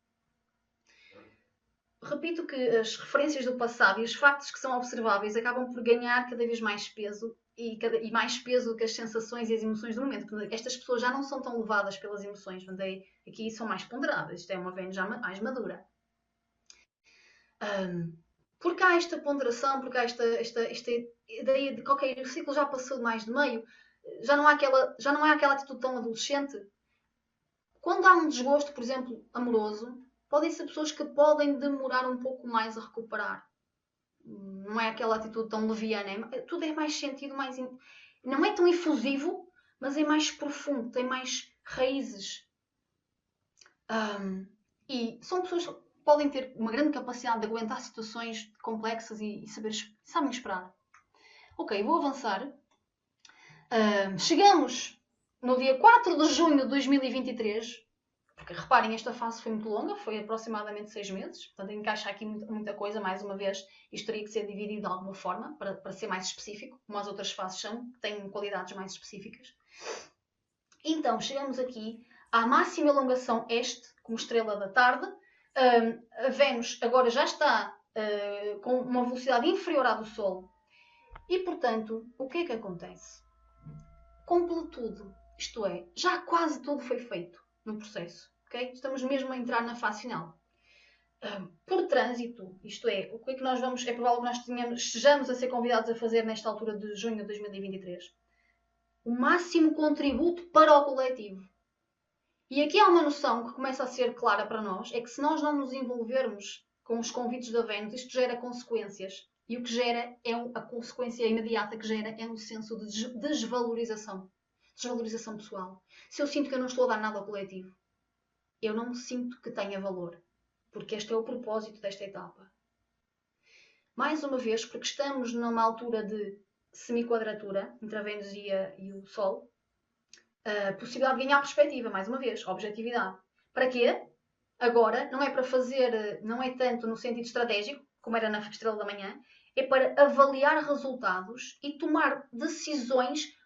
Repito que as referências do passado e os factos que são observáveis acabam por ganhar cada vez mais peso e mais peso do que as sensações e as emoções do momento. Portanto, estas pessoas já não são tão levadas pelas emoções. Portanto, aqui são mais ponderadas. Isto é uma Vênus já mais madura. Porque há esta ponderação, porque há esta ideia de que ok, o ciclo já passou de mais de meio, já não há aquela atitude tão adolescente. Quando há um desgosto, por exemplo, amoroso, podem ser pessoas que podem demorar um pouco mais a recuperar. Não é aquela atitude tão leviana, tudo é mais sentido, não é tão efusivo, mas é mais profundo, tem mais raízes. E são pessoas que podem ter uma grande capacidade de aguentar situações complexas e sabem esperar. Ok, vou avançar. Chegamos no dia 4 de junho de 2023, porque reparem, esta fase foi muito longa, foi aproximadamente 6 meses, portanto encaixa aqui muita coisa, mais uma vez, isto teria que ser dividido de alguma forma, para ser mais específico, como as outras fases são, que têm qualidades mais específicas. Então, chegamos aqui à máxima elongação este, como estrela da tarde. A Vênus agora já está com uma velocidade inferior à do Sol E, portanto, o que é que acontece? Completude, isto é, já quase tudo foi feito no processo, ok? Estamos mesmo a entrar na fase final. Por trânsito, isto é, o que é que nós vamos, é provável que nós estejamos a ser convidados a fazer nesta altura de junho de 2023, o máximo contributo para o coletivo. E aqui há uma noção que começa a ser clara para nós, é que se nós não nos envolvermos com os convites da Vênus, isto gera consequências. E o que gera é a consequência imediata que gera é um senso de desvalorização. Desvalorização pessoal. Se eu sinto que eu não estou a dar nada ao coletivo, eu não sinto que tenha valor. Porque este é o propósito desta etapa. Mais uma vez, porque estamos numa altura de semiquadratura entre a Vênus e o Sol, a possibilidade de ganhar perspectiva, mais uma vez, objetividade. Para quê? Agora, não é para fazer, não é tanto no sentido estratégico, como era na Estrela da Manhã, é para avaliar resultados e tomar decisões,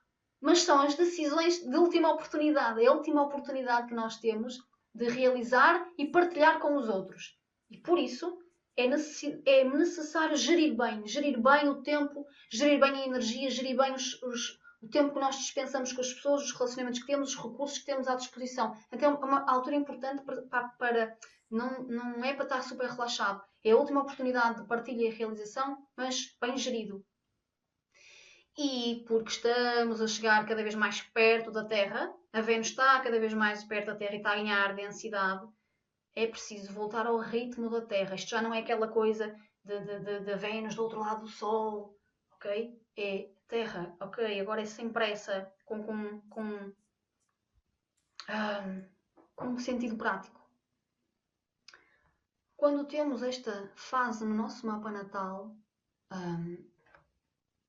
mas são as decisões de última oportunidade. É a última oportunidade que nós temos de realizar e partilhar com os outros. E por isso é necessário gerir bem o tempo, gerir bem a energia, gerir bem o tempo que nós dispensamos com as pessoas, os relacionamentos que temos, os recursos que temos à disposição. Então é uma altura importante para não é para estar super relaxado. É a última oportunidade de partilha e realização, mas bem gerido. E porque estamos a chegar cada vez mais perto da Terra, a Vênus está cada vez mais perto da Terra e está a ganhar densidade, é preciso voltar ao ritmo da Terra. Isto já não é aquela coisa de Vênus do outro lado do Sol, ok? É Terra, ok? Agora é sem pressa, com um sentido prático. Quando temos esta fase no nosso mapa natal,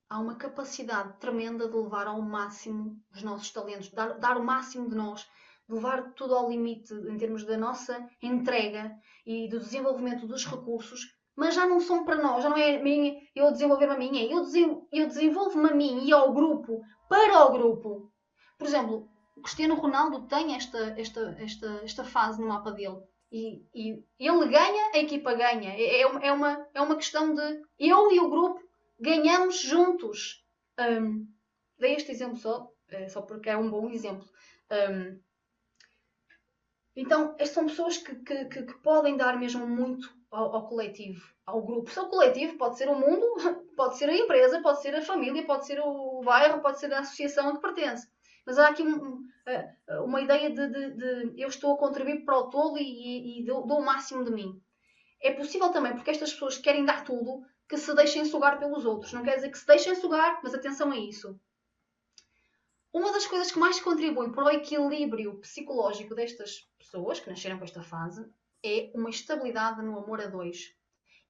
há uma capacidade tremenda de levar ao máximo os nossos talentos, dar o máximo de nós, de levar tudo ao limite em termos da nossa entrega e do desenvolvimento dos recursos, mas já não são para nós, já não é eu desenvolver-me a mim, é eu desenvolvo-me a mim e ao grupo, para o grupo. Por exemplo, o Cristiano Ronaldo tem esta fase no mapa dele. E ele ganha, a equipa ganha. É uma questão de eu e o grupo ganhamos juntos. Dei este exemplo só porque é um bom exemplo. Então, estas são pessoas que podem dar mesmo muito ao coletivo, ao grupo. Se é o coletivo, pode ser o mundo, pode ser a empresa, pode ser a família, pode ser o bairro, pode ser a associação a que pertence. Mas há aqui uma ideia de eu estou a contribuir para o todo e dou o máximo de mim. É possível também, porque estas pessoas querem dar tudo, que se deixem sugar pelos outros. Não quer dizer que se deixem sugar, mas atenção a isso. Uma das coisas que mais contribui para o equilíbrio psicológico destas pessoas que nasceram com esta fase é uma estabilidade no amor a dois.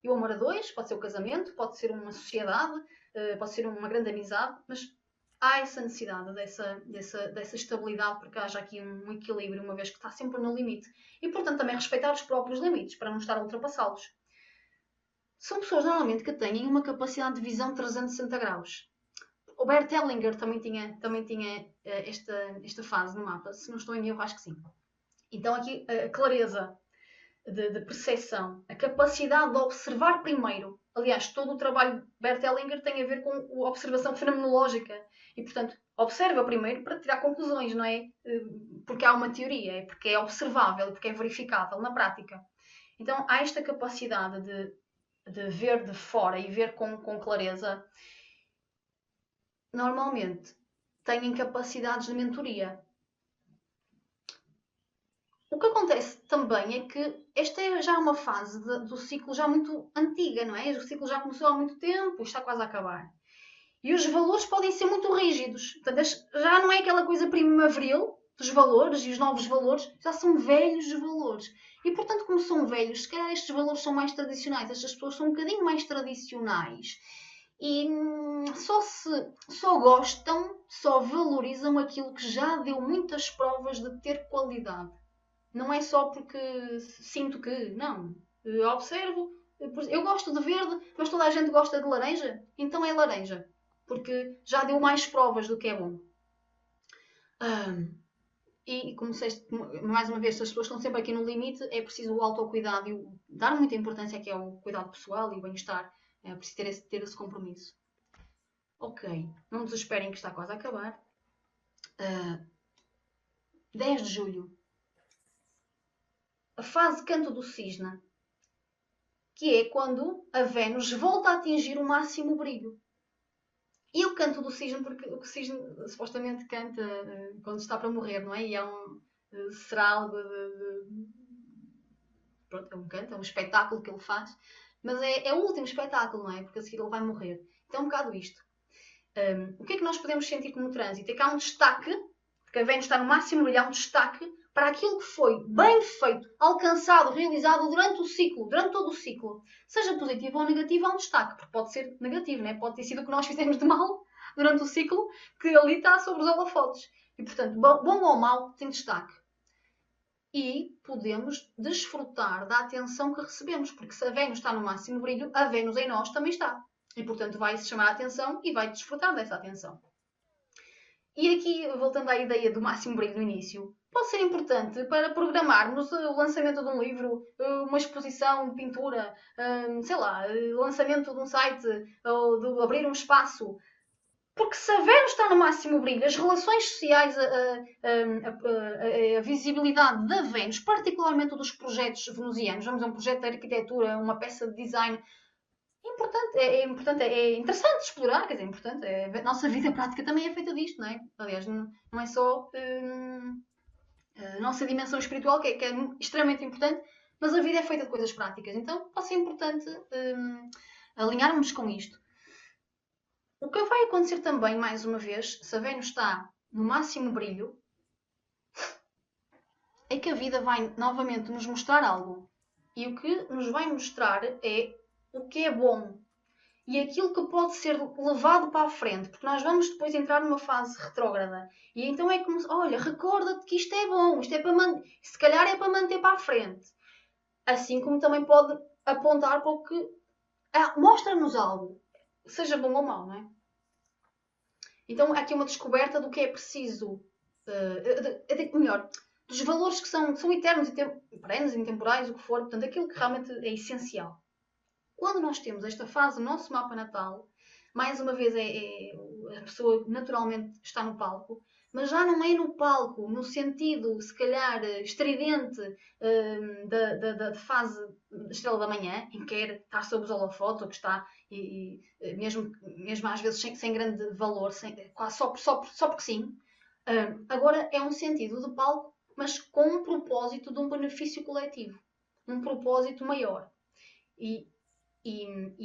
E o amor a dois pode ser o casamento, pode ser uma sociedade, pode ser uma grande amizade, mas há essa necessidade dessa estabilidade porque haja aqui um equilíbrio, uma vez que está sempre no limite. E, portanto, também respeitar os próprios limites para não estar a ultrapassá-los. São pessoas, normalmente, que têm uma capacidade de visão de 360 graus. O Bert Hellinger também tinha esta fase no mapa. Se não estou em erro, acho que sim. Então, aqui, a clareza de percepção, a capacidade de observar primeiro. Aliás, todo o trabalho de Bert Hellinger tem a ver com a observação fenomenológica. E, portanto, observa primeiro para tirar conclusões, não é? Porque há uma teoria, é porque é observável, porque é verificável na prática. Então, há esta capacidade de ver de fora e ver com clareza. Normalmente, têm capacidades de mentoria. O que acontece também é que esta é já uma fase do ciclo já muito antiga, não é? O ciclo já começou há muito tempo, está quase a acabar. E os valores podem ser muito rígidos. Portanto, já não é aquela coisa primaveril dos valores e os novos valores, já são velhos os valores. E, portanto, como são velhos, se calhar estes valores são mais tradicionais, estas pessoas são um bocadinho mais tradicionais. E só gostam, só valorizam aquilo que já deu muitas provas de ter qualidade. Não é só porque sinto que, não. Eu observo, eu gosto de verde, mas toda a gente gosta de laranja, então é laranja. Porque já deu mais provas do que é bom. E como disseste, mais uma vez, se as pessoas estão sempre aqui no limite, é preciso o autocuidado e dar muita importância que é o cuidado pessoal e o bem-estar. É preciso ter esse compromisso. Ok, não desesperem que está quase a acabar. 10 de julho. A fase canto do cisne, que é quando a Vênus volta a atingir o máximo brilho. E eu canto do cisne porque o cisne supostamente canta quando está para morrer, não é? E será algo pronto, é um canto, é um espetáculo que ele faz, mas é o último espetáculo, não é? Porque a seguir ele vai morrer. Então é um bocado isto. O que é que nós podemos sentir como trânsito? É que há um destaque, porque a Vênus está no máximo brilho, há um destaque para aquilo que foi bem feito, alcançado, realizado durante o ciclo, durante todo o ciclo. Seja positivo ou negativo, há um destaque, porque pode ser negativo, né? Pode ter sido o que nós fizemos de mal durante o ciclo, que ali está sobre os holofotes. E, portanto, bom ou mau, tem destaque. E podemos desfrutar da atenção que recebemos, porque se a Vênus está no máximo brilho, a Vênus em nós também está. E, portanto, vai-se chamar a atenção e vai desfrutar dessa atenção. E aqui, voltando à ideia do máximo brilho no início, pode ser importante para programarmos o lançamento de um livro, uma exposição de pintura, sei lá, lançamento de um site ou de abrir um espaço. Porque se a Vênus está no máximo brilho, as relações sociais, a visibilidade da Vênus, particularmente dos projetos venusianos, vamos a um projeto de arquitetura, uma peça de design, é interessante explorar, quer dizer, é importante. A nossa vida prática também é feita disto, não é? Aliás, não é só a nossa dimensão espiritual, que é extremamente importante, mas a vida é feita de coisas práticas. Então, pode ser importante alinharmos com isto. O que vai acontecer também, mais uma vez, se a Vênus está no máximo brilho, é que a vida vai novamente nos mostrar algo. E o que nos vai mostrar é o que é bom e aquilo que pode ser levado para a frente, porque nós vamos depois entrar numa fase retrógrada. E então é como, olha, recorda-te que isto é bom, isto é para se calhar é para manter para a frente. Assim como também pode apontar para o que mostra-nos algo, seja bom ou mau, não é? Então há aqui uma descoberta do que é preciso, melhor, dos valores que são eternos, perenes, intemporais, o que for, portanto, aquilo que realmente é essencial. Quando nós temos esta fase no nosso mapa natal, mais uma vez a pessoa naturalmente está no palco, mas já não é no palco, no sentido, se calhar, estridente da fase estrela da manhã, em que quer estar sob os holofotes, ou que está, mesmo às vezes sem grande valor, quase só porque sim. Agora é um sentido de palco, mas com um propósito de um benefício coletivo, um propósito maior. E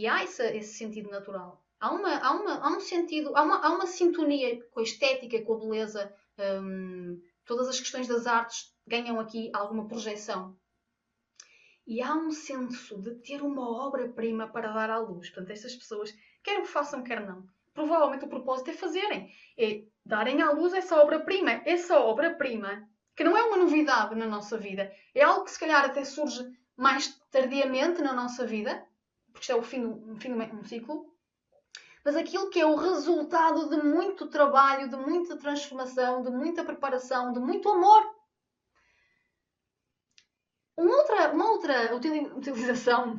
há esse sentido natural. Há um sentido, há uma sintonia com a estética, com a beleza. Todas as questões das artes ganham aqui alguma projeção. E há um senso de ter uma obra-prima para dar à luz. Portanto, estas pessoas, quer o façam, quer não, provavelmente o propósito é fazerem. É darem à luz essa obra-prima. Essa obra-prima, que não é uma novidade na nossa vida. É algo que se calhar até surge mais tardiamente na nossa vida, porque isto é o fim de um ciclo, mas aquilo que é o resultado de muito trabalho, de muita transformação, de muita preparação, de muito amor. Uma outra utilização,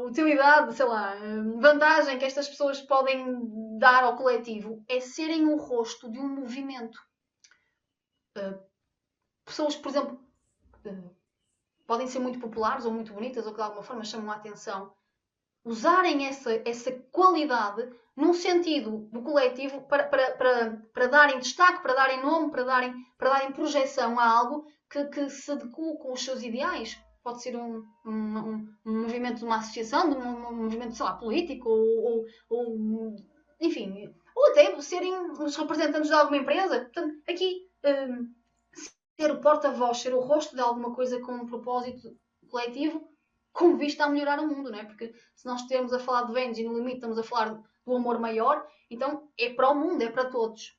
utilidade, sei lá, vantagem que estas pessoas podem dar ao coletivo é serem o rosto de um movimento. Pessoas, por exemplo, podem ser muito populares ou muito bonitas ou que de alguma forma chamam a atenção. Usarem essa qualidade num sentido do coletivo para darem destaque, para darem nome, para darem projeção a algo que se adequa com os seus ideais. Pode ser um movimento de uma associação, de um movimento, sei lá, político, ou enfim, ou até serem os representantes de alguma empresa. Portanto, aqui ser o porta-voz, ser o rosto de alguma coisa com um propósito coletivo, com vista a melhorar o mundo, não é? Porque se nós estivermos a falar de Vênus e no limite estamos a falar do amor maior, então é para o mundo, é para todos.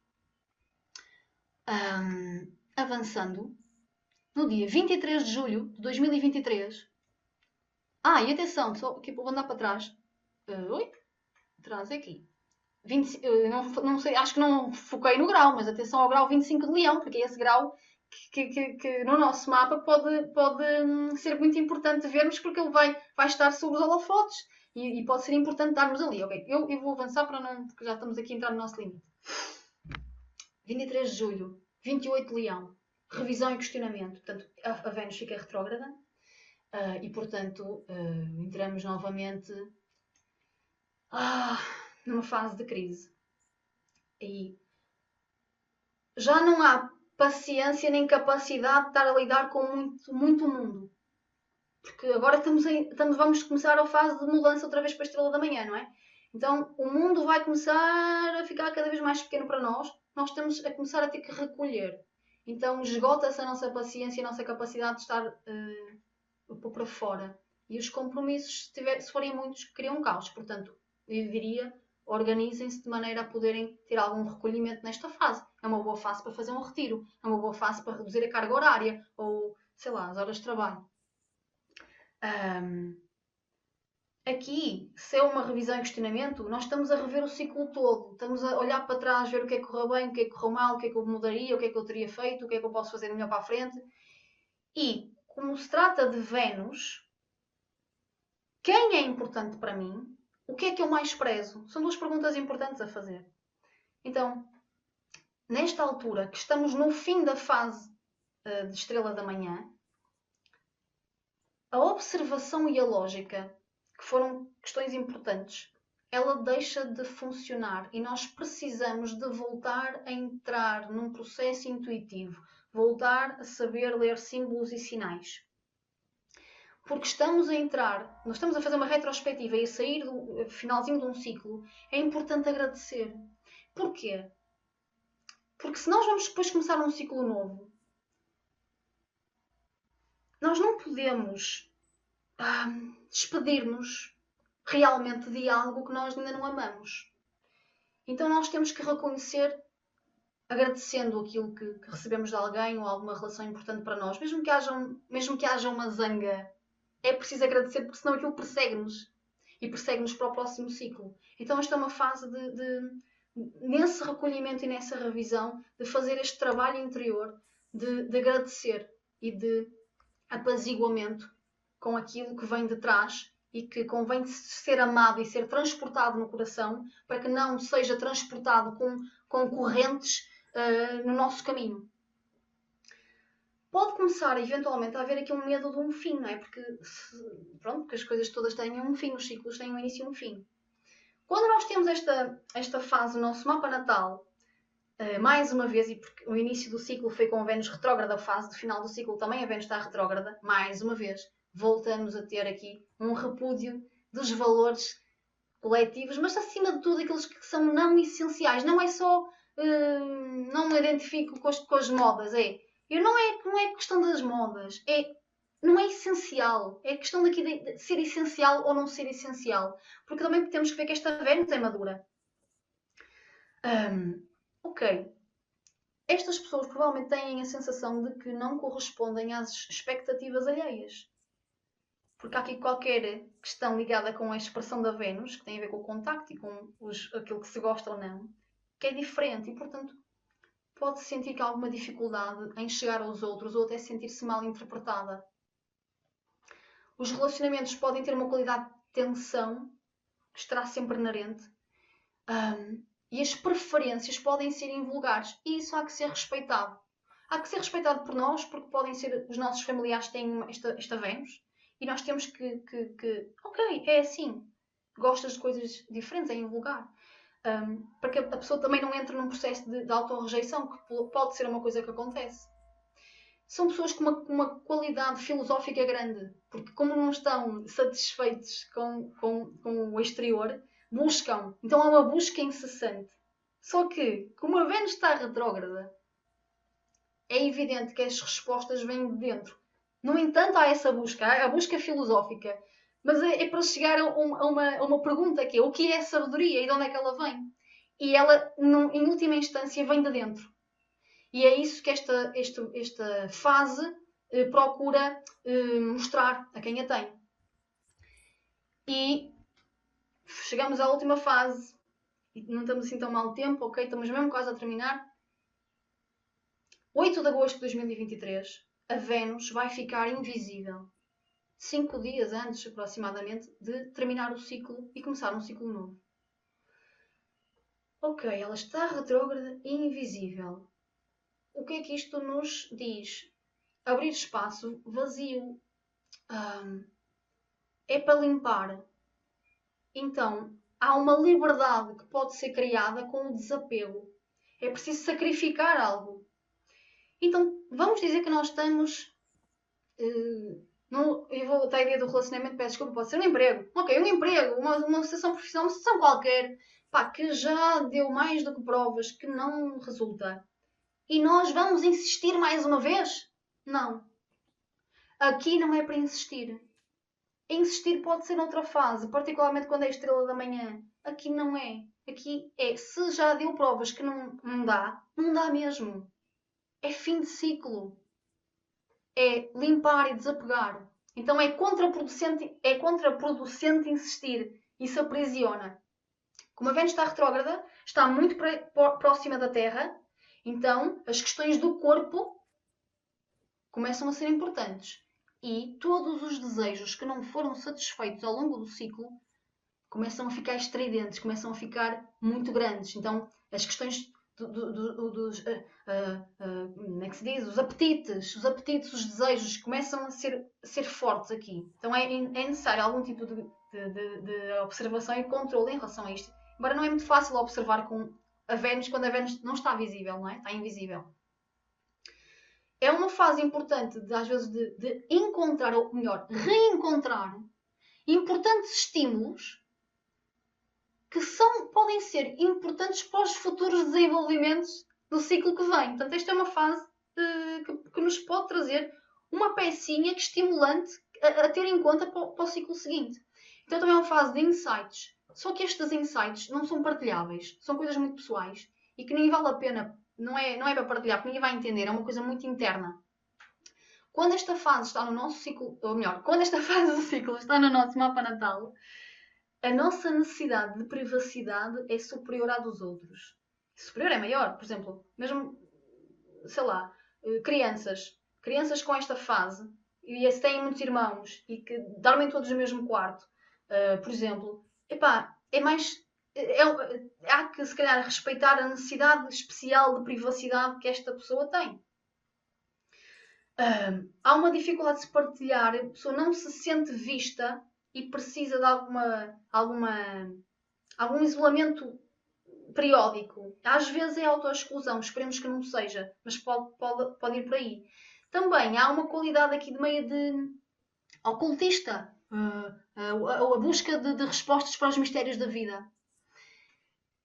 Avançando, no dia 23 de julho de 2023. E atenção, só aqui vou andar para trás. Atrás é aqui. 20, não sei, acho que não foquei no grau, mas atenção ao grau 25 de Leão, porque é esse grau que no nosso mapa pode ser muito importante vermos, porque ele vai estar sobre os holofotes. e pode ser importante darmos ali, ok? Eu vou avançar para não, porque já estamos aqui a entrar no nosso limite. 23 de julho, 28 de Leão, revisão e questionamento. Portanto, a Vênus fica retrógrada e, portanto, entramos novamente numa fase de crise. E já não há paciência nem capacidade de estar a lidar com muito mundo. Porque agora vamos começar a fase de mudança outra vez para a estrela da manhã, não é? Então o mundo vai começar a ficar cada vez mais pequeno para nós. Nós temos a começar a ter que recolher. Então esgota-se a nossa paciência e a nossa capacidade de estar para fora. E os compromissos, se forem muitos, criam caos. Portanto, eu diria, organizem-se de maneira a poderem ter algum recolhimento nesta fase. É uma boa fase para fazer um retiro. É uma boa fase para reduzir a carga horária. Ou, sei lá, as horas de trabalho. Aqui, se é uma revisão e questionamento, nós estamos a rever o ciclo todo. Estamos a olhar para trás, ver o que é que correu bem, o que é que correu mal, o que é que eu mudaria, o que é que eu teria feito, o que é que eu posso fazer melhor para a frente. E, como se trata de Vênus, quem é importante para mim? O que é que eu mais prezo? São duas perguntas importantes a fazer. Então, nesta altura, que estamos no fim da fase de estrela da manhã, a observação e a lógica, que foram questões importantes, ela deixa de funcionar e nós precisamos de voltar a entrar num processo intuitivo, voltar a saber ler símbolos e sinais. Porque estamos a entrar, nós estamos a fazer uma retrospectiva e a sair do finalzinho de um ciclo, é importante agradecer. Porquê? Porque se nós vamos depois começar um ciclo novo, nós não podemos despedir-nos realmente de algo que nós ainda não amamos. Então nós temos que reconhecer, agradecendo aquilo que recebemos de alguém ou alguma relação importante para nós, mesmo que haja uma zanga, é preciso agradecer, porque senão aquilo persegue-nos e persegue-nos para o próximo ciclo. Então esta é uma fase nesse recolhimento e nessa revisão, de fazer este trabalho interior, de agradecer e de apaziguamento com aquilo que vem de trás e que convém ser amado e ser transportado no coração, para que não seja transportado com correntes no nosso caminho. Pode começar eventualmente a haver aqui um medo de um fim, não é? Porque as coisas todas têm um fim, os ciclos têm um início e um fim. Quando nós temos esta fase no nosso mapa natal, mais uma vez, e porque o início do ciclo foi com a Vênus retrógrada, a fase do final do ciclo também a Vênus está retrógrada, mais uma vez, voltamos a ter aqui um repúdio dos valores coletivos, mas acima de tudo aqueles que são não essenciais. Não é só, não me identifico com as modas, não é questão das modas, não é essencial. É questão daqui de ser essencial ou não ser essencial. Porque também temos que ver que esta Vênus é madura. Ok. Estas pessoas provavelmente têm a sensação de que não correspondem às expectativas alheias. Porque há aqui qualquer questão ligada com a expressão da Vênus, que tem a ver com o contacto e com aquilo que se gosta ou não, que é diferente e, portanto, pode sentir que há alguma dificuldade em chegar aos outros ou até sentir-se mal interpretada. Os relacionamentos podem ter uma qualidade de tensão, que estará sempre inerente, e as preferências podem ser invulgares, e isso há que ser respeitado. Há que ser respeitado por nós, porque podem ser os nossos familiares que têm esta Vênus, e nós temos que ok, é assim, gostas de coisas diferentes, é invulgar. Para que a pessoa também não entre num processo de autorrejeição, que pode ser uma coisa que acontece. São pessoas com uma qualidade filosófica grande, porque como não estão satisfeitos com o exterior, buscam. Então há uma busca incessante. Só que, como a Vênus está retrógrada, é evidente que as respostas vêm de dentro. No entanto, há essa busca, a busca filosófica, mas é para chegar a uma pergunta que é: o que é a sabedoria e de onde é que ela vem? E ela, em última instância, vem de dentro. E é isso que esta fase procura mostrar a quem a tem. E chegamos à última fase, e não estamos assim tão mal tempo, ok? Estamos mesmo quase a terminar. 8 de agosto de 2023, a Vênus vai ficar invisível. 5 dias antes, aproximadamente, de terminar o ciclo e começar um ciclo novo. Ok, ela está retrógrada e invisível. O que é que isto nos diz? Abrir espaço, vazio, é para limpar. Então, há uma liberdade que pode ser criada com o desapego. É preciso sacrificar algo. Então, vamos dizer que nós estamos... eu vou voltar à ideia do relacionamento, peço desculpa, pode ser um emprego. Ok, um emprego, uma situação profissional, uma situação qualquer, pá, que já deu mais do que provas que não resulta. E nós vamos insistir mais uma vez? Não. Aqui não é para insistir. Insistir pode ser noutra fase, particularmente quando é a estrela da manhã. Aqui não é. Aqui é, se já deu provas que não dá, não dá mesmo. É fim de ciclo. É limpar e desapegar. Então é contraproducente insistir. Isso aprisiona. Como a Vênus está retrógrada, está muito próxima da Terra, então as questões do corpo começam a ser importantes. E todos os desejos que não foram satisfeitos ao longo do ciclo começam a ficar estridentes, começam a ficar muito grandes. Então, as questões dos como é que se diz? Os apetites, os desejos começam a ser fortes aqui. Então, é necessário algum tipo de observação e controle em relação a isto. Embora não é muito fácil observar com a Vênus quando a Vênus não está visível, não é? Está invisível. É uma fase importante, às vezes, de encontrar, ou melhor, reencontrar importantes estímulos que podem ser importantes para os futuros desenvolvimentos do ciclo que vem. Portanto, esta é uma fase que nos pode trazer uma pecinha estimulante a ter em conta para o ciclo seguinte. Então, também é uma fase de insights. Só que estes insights não são partilháveis. São coisas muito pessoais e que nem vale a pena. Não é para partilhar, porque ninguém vai entender. É uma coisa muito interna. Quando esta fase está no nosso ciclo, ou melhor, quando esta fase do ciclo está no nosso mapa natal, a nossa necessidade de privacidade é superior à dos outros. Superior é maior. Por exemplo, mesmo, sei lá, crianças com esta fase, e se têm muitos irmãos e que dormem todos no mesmo quarto, por exemplo, epá, é mais... há que, se calhar, respeitar a necessidade especial de privacidade que esta pessoa tem. Há uma dificuldade de se partilhar, a pessoa não se sente vista e precisa de algum isolamento periódico. Às vezes é autoexclusão, esperemos que não seja, mas pode ir por aí. Também há uma qualidade aqui de meio de ocultista, a busca de respostas para os mistérios da vida.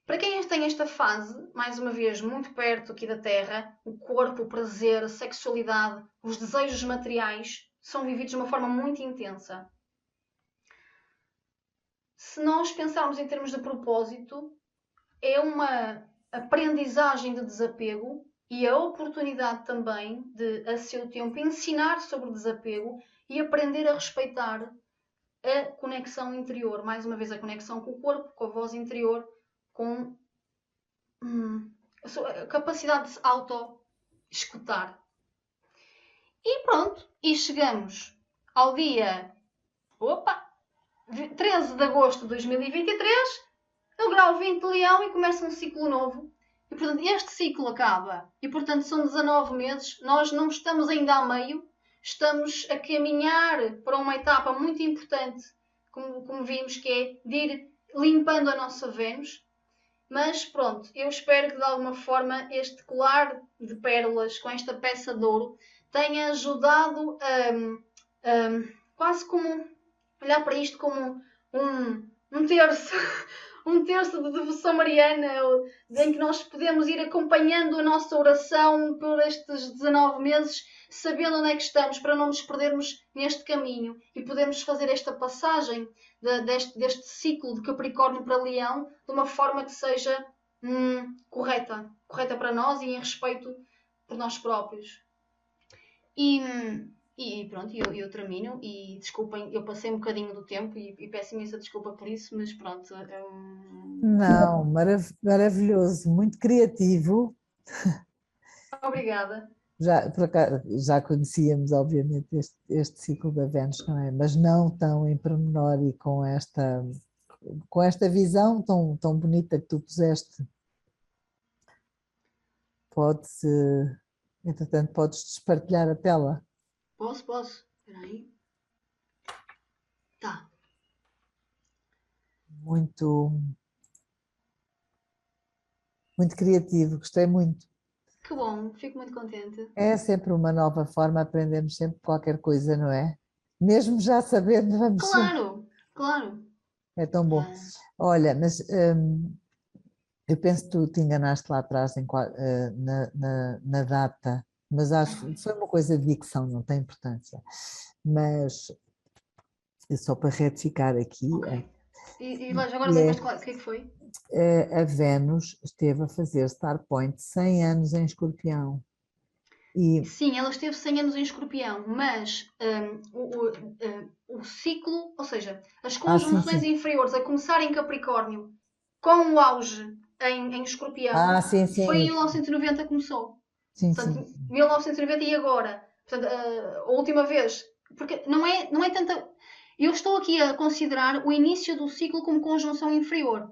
Para quem tem esta fase, mais uma vez, muito perto aqui da Terra, o corpo, o prazer, a sexualidade, os desejos materiais são vividos de uma forma muito intensa. Se nós pensarmos em termos de propósito, é uma aprendizagem de desapego e a oportunidade também de, a seu tempo, ensinar sobre desapego e aprender a respeitar a conexão interior. Mais uma vez, a conexão com o corpo, com a voz interior, com a capacidade de se auto-escutar. E pronto, e chegamos ao dia 13 de agosto de 2023, no grau 20 de Leão, e começa um ciclo novo. E portanto, este ciclo acaba. E portanto, são 19 meses. Nós não estamos ainda a meio. Estamos a caminhar para uma etapa muito importante, como vimos, que é de ir limpando a nossa Vênus. Mas pronto, eu espero que de alguma forma este colar de pérolas com esta peça de ouro tenha ajudado quase como olhar para isto como um terço, um terço de devoção mariana, em que nós podemos ir acompanhando a nossa oração por estes 19 meses, sabendo onde é que estamos, para não nos perdermos neste caminho, e podemos fazer esta passagem deste ciclo de Capricórnio para Leão de uma forma que seja correta para nós e em respeito por nós próprios. E pronto, eu termino, e desculpem, eu passei um bocadinho do tempo e peço imensa desculpa por isso, mas pronto. Não, maravilhoso, muito criativo. Obrigada. Já conhecíamos, obviamente, este ciclo da Vênus, não é? Mas não tão em pormenor e com esta visão tão bonita que tu puseste. Entretanto, podes despartilhar a tela. Posso. Espera aí. Tá. Muito, muito criativo, gostei muito. Que bom, fico muito contente. É sempre uma nova forma, aprendemos sempre qualquer coisa, não é? Mesmo já sabendo, vamos sempre. Claro. É tão bom. Ah, Olha, mas eu penso que tu te enganaste lá atrás na data, mas acho que foi uma coisa de dicção, não tem importância. Mas só para retificar aqui, ok. E agora e lembras-te o que é que foi? a Vênus esteve a fazer Star Point 100 anos em Escorpião. E, Sim, ela esteve 100 anos em Escorpião, mas o ciclo, ou seja, as conjunções sim. inferiores a começar em Capricórnio com o auge em Escorpião, Sim, foi em sim, 1990 que começou. sim, Portanto, sim. 1990 e agora. Portanto, a última vez. Porque não é tanta. Eu estou aqui a considerar o início do ciclo como conjunção inferior.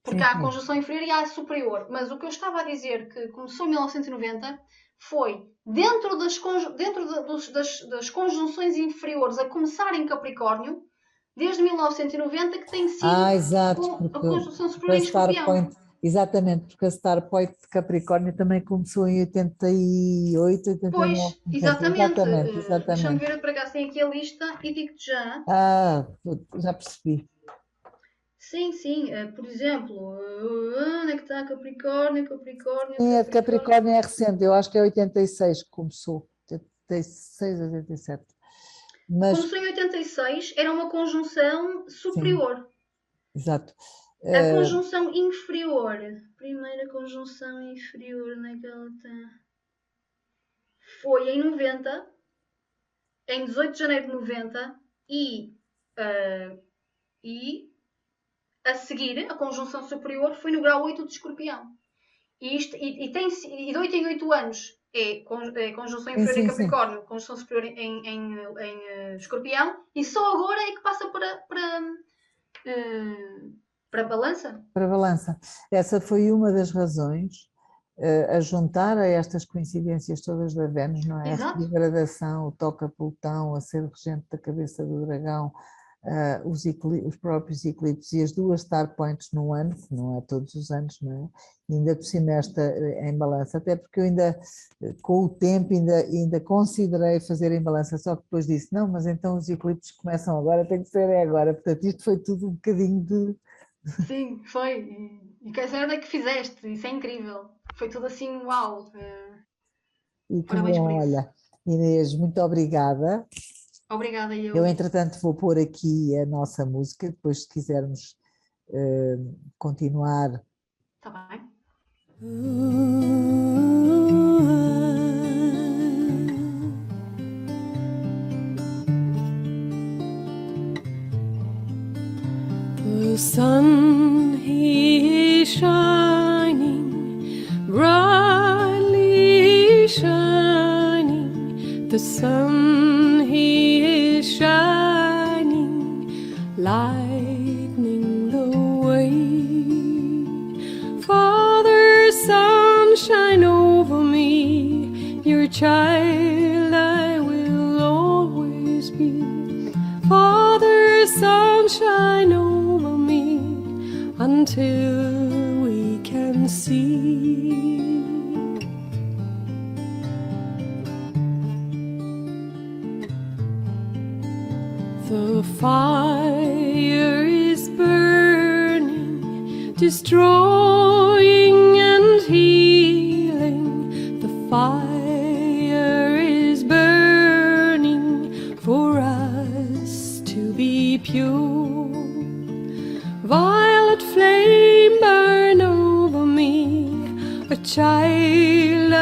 Porque Sim, há a sim. conjunção inferior e há a superior. Mas o que eu estava a dizer que começou em 1990 foi dentro das conjunções inferiores a começar em Capricórnio, desde 1990 que tem sido Exato, a conjunção porque superior a em Star Escorpião. Point, exatamente, porque a Star Point de Capricórnio também começou em 88, 89, Pois, 90, exatamente. Deixa-me exatamente. ver, por acaso tem aqui a lista e digo-te já. Já percebi. Sim. Por exemplo, onde é que está Capricórnio, Sim, a de Capricórnio? Capricórnio é recente, eu acho que é 86 que começou, 86, 87. Mas, Começou em 86, era uma conjunção sim, superior. exato. A Eh, conjunção inferior. Primeira conjunção inferior, onde é que ela está? Foi em 90, em 18 de janeiro de 90, e a seguir, a conjunção superior foi no grau 8 de Escorpião. E de 8 em 8 anos é conjunção sim, inferior em sim, sim. Capricórnio, conjunção superior em Escorpião, e só agora é que passa para Balança. Para a balança. Essa foi uma das razões a juntar a estas coincidências todas da Vênus, não é? A Exato. retrogradação, o toque a Plutão, a ser regente da cabeça do dragão, os próprios eclipses e as duas star points no ano, que não é todos os anos, não é? Ainda por cima esta em balança, até porque eu ainda, com o tempo, ainda considerei fazer em balança, só que depois disse, não, mas então os eclipses começam agora, tem que ser agora, portanto isto foi tudo um bocadinho de... Sim, foi. E que cena é que fizeste, isso é incrível. Foi tudo assim, uau. E que Parabéns por bom, isso. olha, Inês, muito obrigada. Obrigada, Eu, eu. entretanto, vou pôr aqui a nossa música, depois se quisermos continuar. Está bem? The sun, he is shining, brightly shining. The sun, he is shining, lightening the way. Father, sunshine over me, your child I will always be. Father, sunshine over me until we can see. The fire is burning, destroying and healing. The fire is burning for us to be pure. Violet flame burn over me, a child